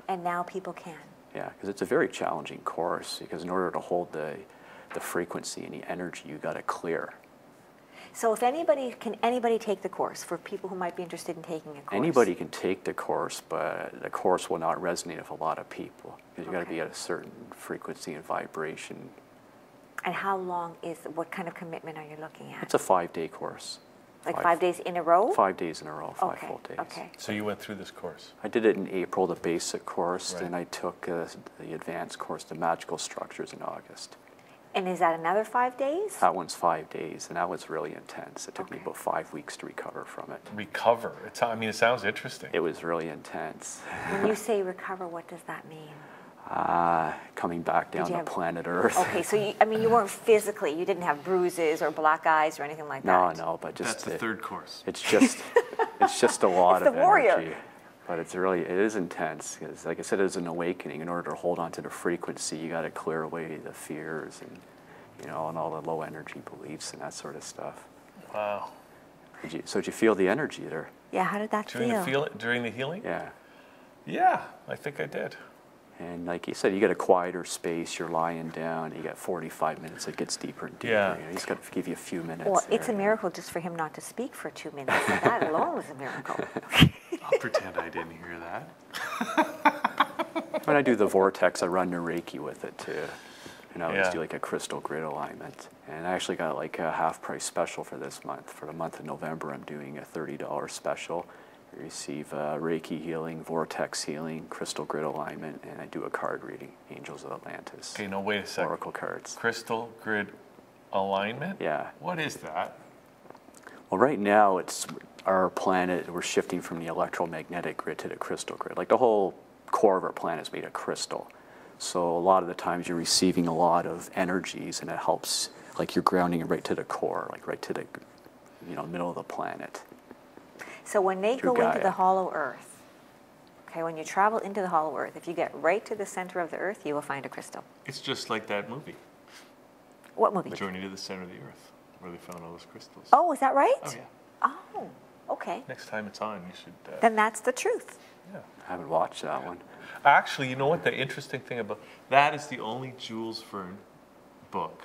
And now people can. Yeah, because it's a very challenging course, because in order to hold the frequency and the energy, you got to clear. So if can anybody take the course, for people who might be interested in taking a course? Anybody can take the course, but the course will not resonate with a lot of people, because you got to be at a certain frequency and vibration. And how long what kind of commitment are you looking at? It's a 5-day course. Like 5 days in a row? 5 days in a row, 5 full days. Okay. So you went through this course? I did it in April, the basic course, then I took the advanced course, the magical structures, in August. And is that another 5 days? That one's 5 days, and that was really intense. It took me about 5 weeks to recover from it. Recover? I mean, it sounds interesting. It was really intense. When you say recover, what does that mean? Coming back down to planet Earth. Okay, so you weren't physically, you didn't have bruises or black eyes or anything like that? No, but just... That's the 3rd course. It's just a lot of energy. Warrior. But it is intense, because like I said, it's an awakening. In order to hold on to the frequency, you got to clear away the fears and, and all the low energy beliefs and that sort of stuff. Wow. So did you feel the energy there? Yeah, how did that feel? During the healing? Yeah. Yeah, I think I did. And like you said, you get a quieter space, you're lying down, you got 45 minutes, it gets deeper and deeper. Yeah. He's got to give you a few minutes. Well, it's a miracle just for him not to speak for 2 minutes. That alone was a miracle. I'll pretend I didn't hear that. When I do the vortex, I run the Reiki with it too. And I always do like a crystal grid alignment. And I actually got like a half-price special for this month. For the month of November, I'm doing a $30 special. You receive Reiki healing, vortex healing, crystal grid alignment, and I do a card reading, Angels of Atlantis. Okay, no, wait a second. Oracle cards. Crystal grid alignment? Yeah. What is that? Well, right now, it's our planet, we're shifting from the electromagnetic grid to the crystal grid. Like the whole core of our planet is made of crystal. So a lot of the times you're receiving a lot of energies, and it helps, like you're grounding it right to the core, like right to the middle of the planet. So when they go into the hollow earth, okay, when you travel into the hollow earth, if you get right to the center of the earth, you will find a crystal. It's just like that movie. What movie? Journey to the Center of the Earth, where they found all those crystals. Oh, is that right? Oh, yeah. Oh, okay. Next time it's on, you should... Then that's the truth. Yeah. I haven't watched that one. Actually, you know what? The interesting thing about... That is the only Jules Verne book.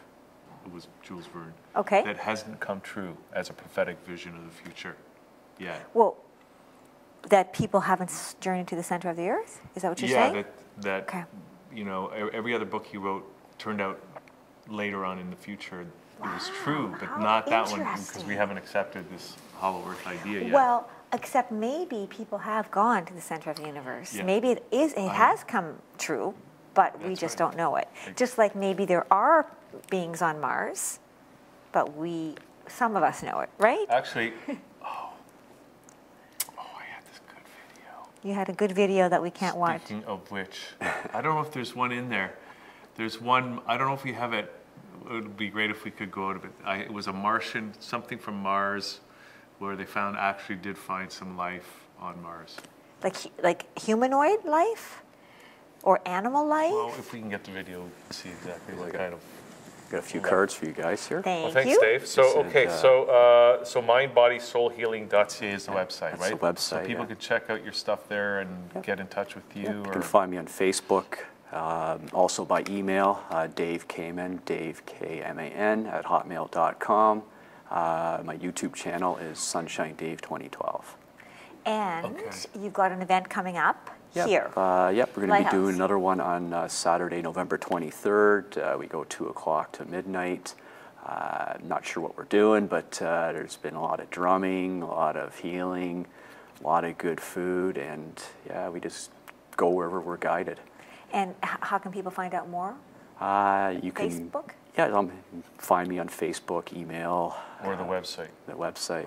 It was Jules Verne. Okay. That hasn't come true as a prophetic vision of the future. Yeah. Well, that people haven't journeyed to the center of the earth? Is that what you're saying? Yeah, that every other book he wrote turned out later on in the future. It was true, but not that one, because we haven't accepted this hollow earth idea yet. Well, except maybe people have gone to the center of the universe. Yeah. Maybe it has come true, but we just don't know it. Just like maybe there are beings on Mars, but some of us know it, right? Actually, I You had a good video that we can't watch. Speaking of which, I don't know if there's one in there. There's one, I don't know if we have it. It would be great if we could go out of it. It was a Martian, something from Mars, where they actually did find some life on Mars. Like humanoid life? Or animal life? Well, if we can get the video, see exactly what kind of. Got a few cards for you guys here. Well, thanks, Dave. So, okay, so mindbodysoulhealing.ca is the website, right? That's the website, so people can check out your stuff there and get in touch with you. You can find me on Facebook, also by email, Dave Kman, Dave Kman at hotmail.com. My YouTube channel is Sunshine Dave 2012. And you've got an event coming up here. Yep, we're going to be doing another one on Saturday, November 23rd. We go 2 o'clock to midnight. I'm not sure what we're doing, but there's been a lot of drumming, a lot of healing, a lot of good food, and yeah, we just go wherever we're guided. And how can people find out more? You can Facebook? Yeah, find me on Facebook, email. Or the website. The website.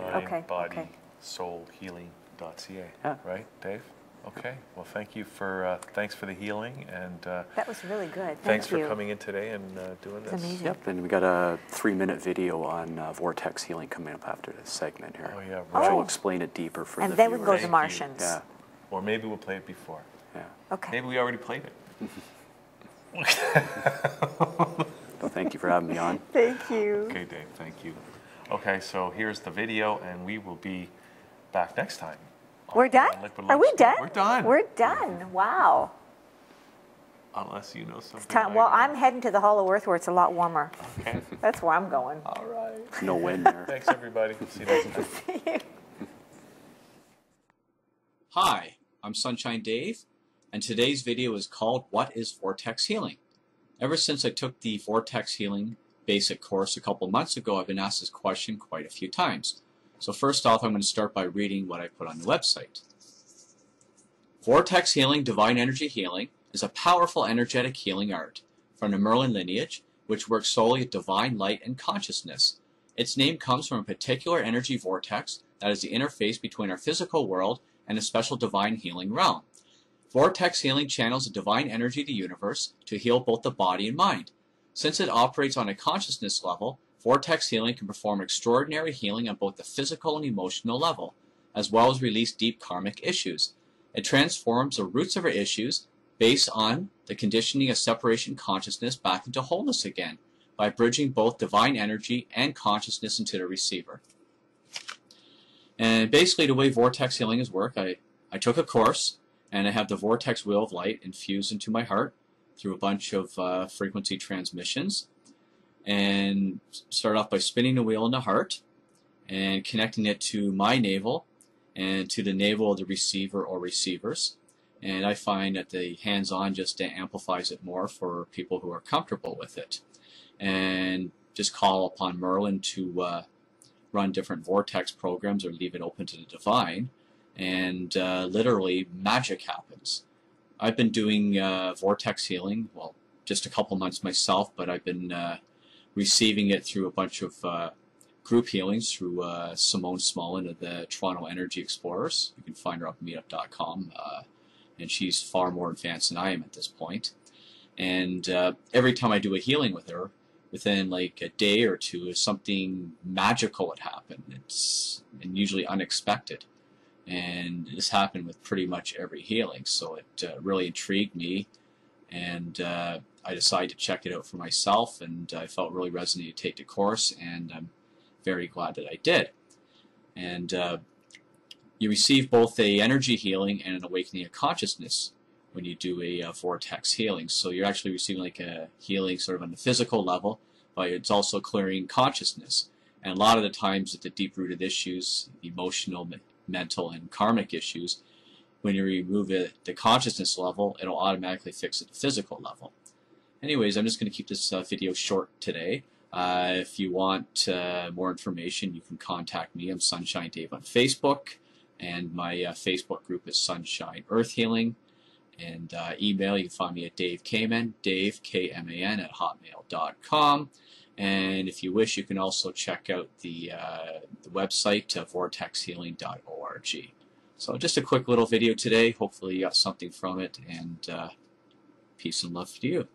Mindbodysoulhealing.ca. Yeah. Right, Dave? Okay. Well, thanks for the healing, and that was really good. Thanks for coming in today and doing this. Amazing. Yep, and we got a 3-minute video on vortex healing coming up after this segment here. Oh yeah, right. Which will explain it deeper for the And then viewers. we go to Martians. Yeah. Or maybe we'll play it before. Yeah. Okay. Maybe we already played it. Well, thank you for having me on. Thank you. Okay, Dave. Thank you. Okay, so here's the video, and we will be back next time. We're done? Are we done? We're done. We're done. Wow. Unless you know something. Well, I'm heading to the Hollow Earth where it's a lot warmer. Okay. That's where I'm going. All right. No wind there. Thanks, everybody. See you next time. See you. Hi, I'm Sunshine Dave, and today's video is called What is Vortex Healing? Ever since I took the Vortex Healing basic course a couple months ago, I've been asked this question quite a few times. So first off, I'm going to start by reading what I put on the website. Vortex Healing, Divine Energy Healing, is a powerful energetic healing art from the Merlin lineage, which works solely with divine light and consciousness. Its name comes from a particular energy vortex that is the interface between our physical world and a special divine healing realm. Vortex Healing channels the divine energy of the universe to heal both the body and mind. Since it operates on a consciousness level, Vortex Healing can perform extraordinary healing on both the physical and emotional level, as well as release deep karmic issues. It transforms the roots of our issues based on the conditioning of separation consciousness back into wholeness again, by bridging both divine energy and consciousness into the receiver. And basically the way Vortex Healing is work, I took a course, and I have the Vortex Wheel of Light infused into my heart through a bunch of frequency transmissions. And start off by spinning the wheel in the heart and connecting it to my navel and to the navel of the receiver or receivers. And I find that the hands-on just amplifies it more for people who are comfortable with it. And just call upon Merlin to run different vortex programs or leave it open to the divine. And literally magic happens. I've been doing vortex healing, well, just a couple months myself, but I've been receiving it through a bunch of group healings through Simone Smallin of the Toronto Energy Explorers. You can find her up at meetup.com, and she's far more advanced than I am at this point. And every time I do a healing with her, within like a day or two, something magical would happen. It's usually unexpected. And this happened with pretty much every healing, so it really intrigued me. And I decided to check it out for myself, and I felt really resonated to take the course, and I'm very glad that I did. And you receive both a energy healing and an awakening of consciousness when you do a vortex healing. So you're actually receiving like a healing sort of on the physical level, but it's also clearing consciousness. And a lot of the times with the deep-rooted issues, emotional, mental, and karmic issues, when you remove it at the consciousness level, it'll automatically fix it at the physical level. Anyways, I'm just going to keep this video short today. If you want more information, you can contact me. I'm Sunshine Dave on Facebook, and my Facebook group is Sunshine Earth Healing. And email, you can find me at Dave Kman, Dave, K-M-A-N, at hotmail.com. And if you wish, you can also check out the website, vortexhealing.org. So just a quick little video today. Hopefully you got something from it, and peace and love to you.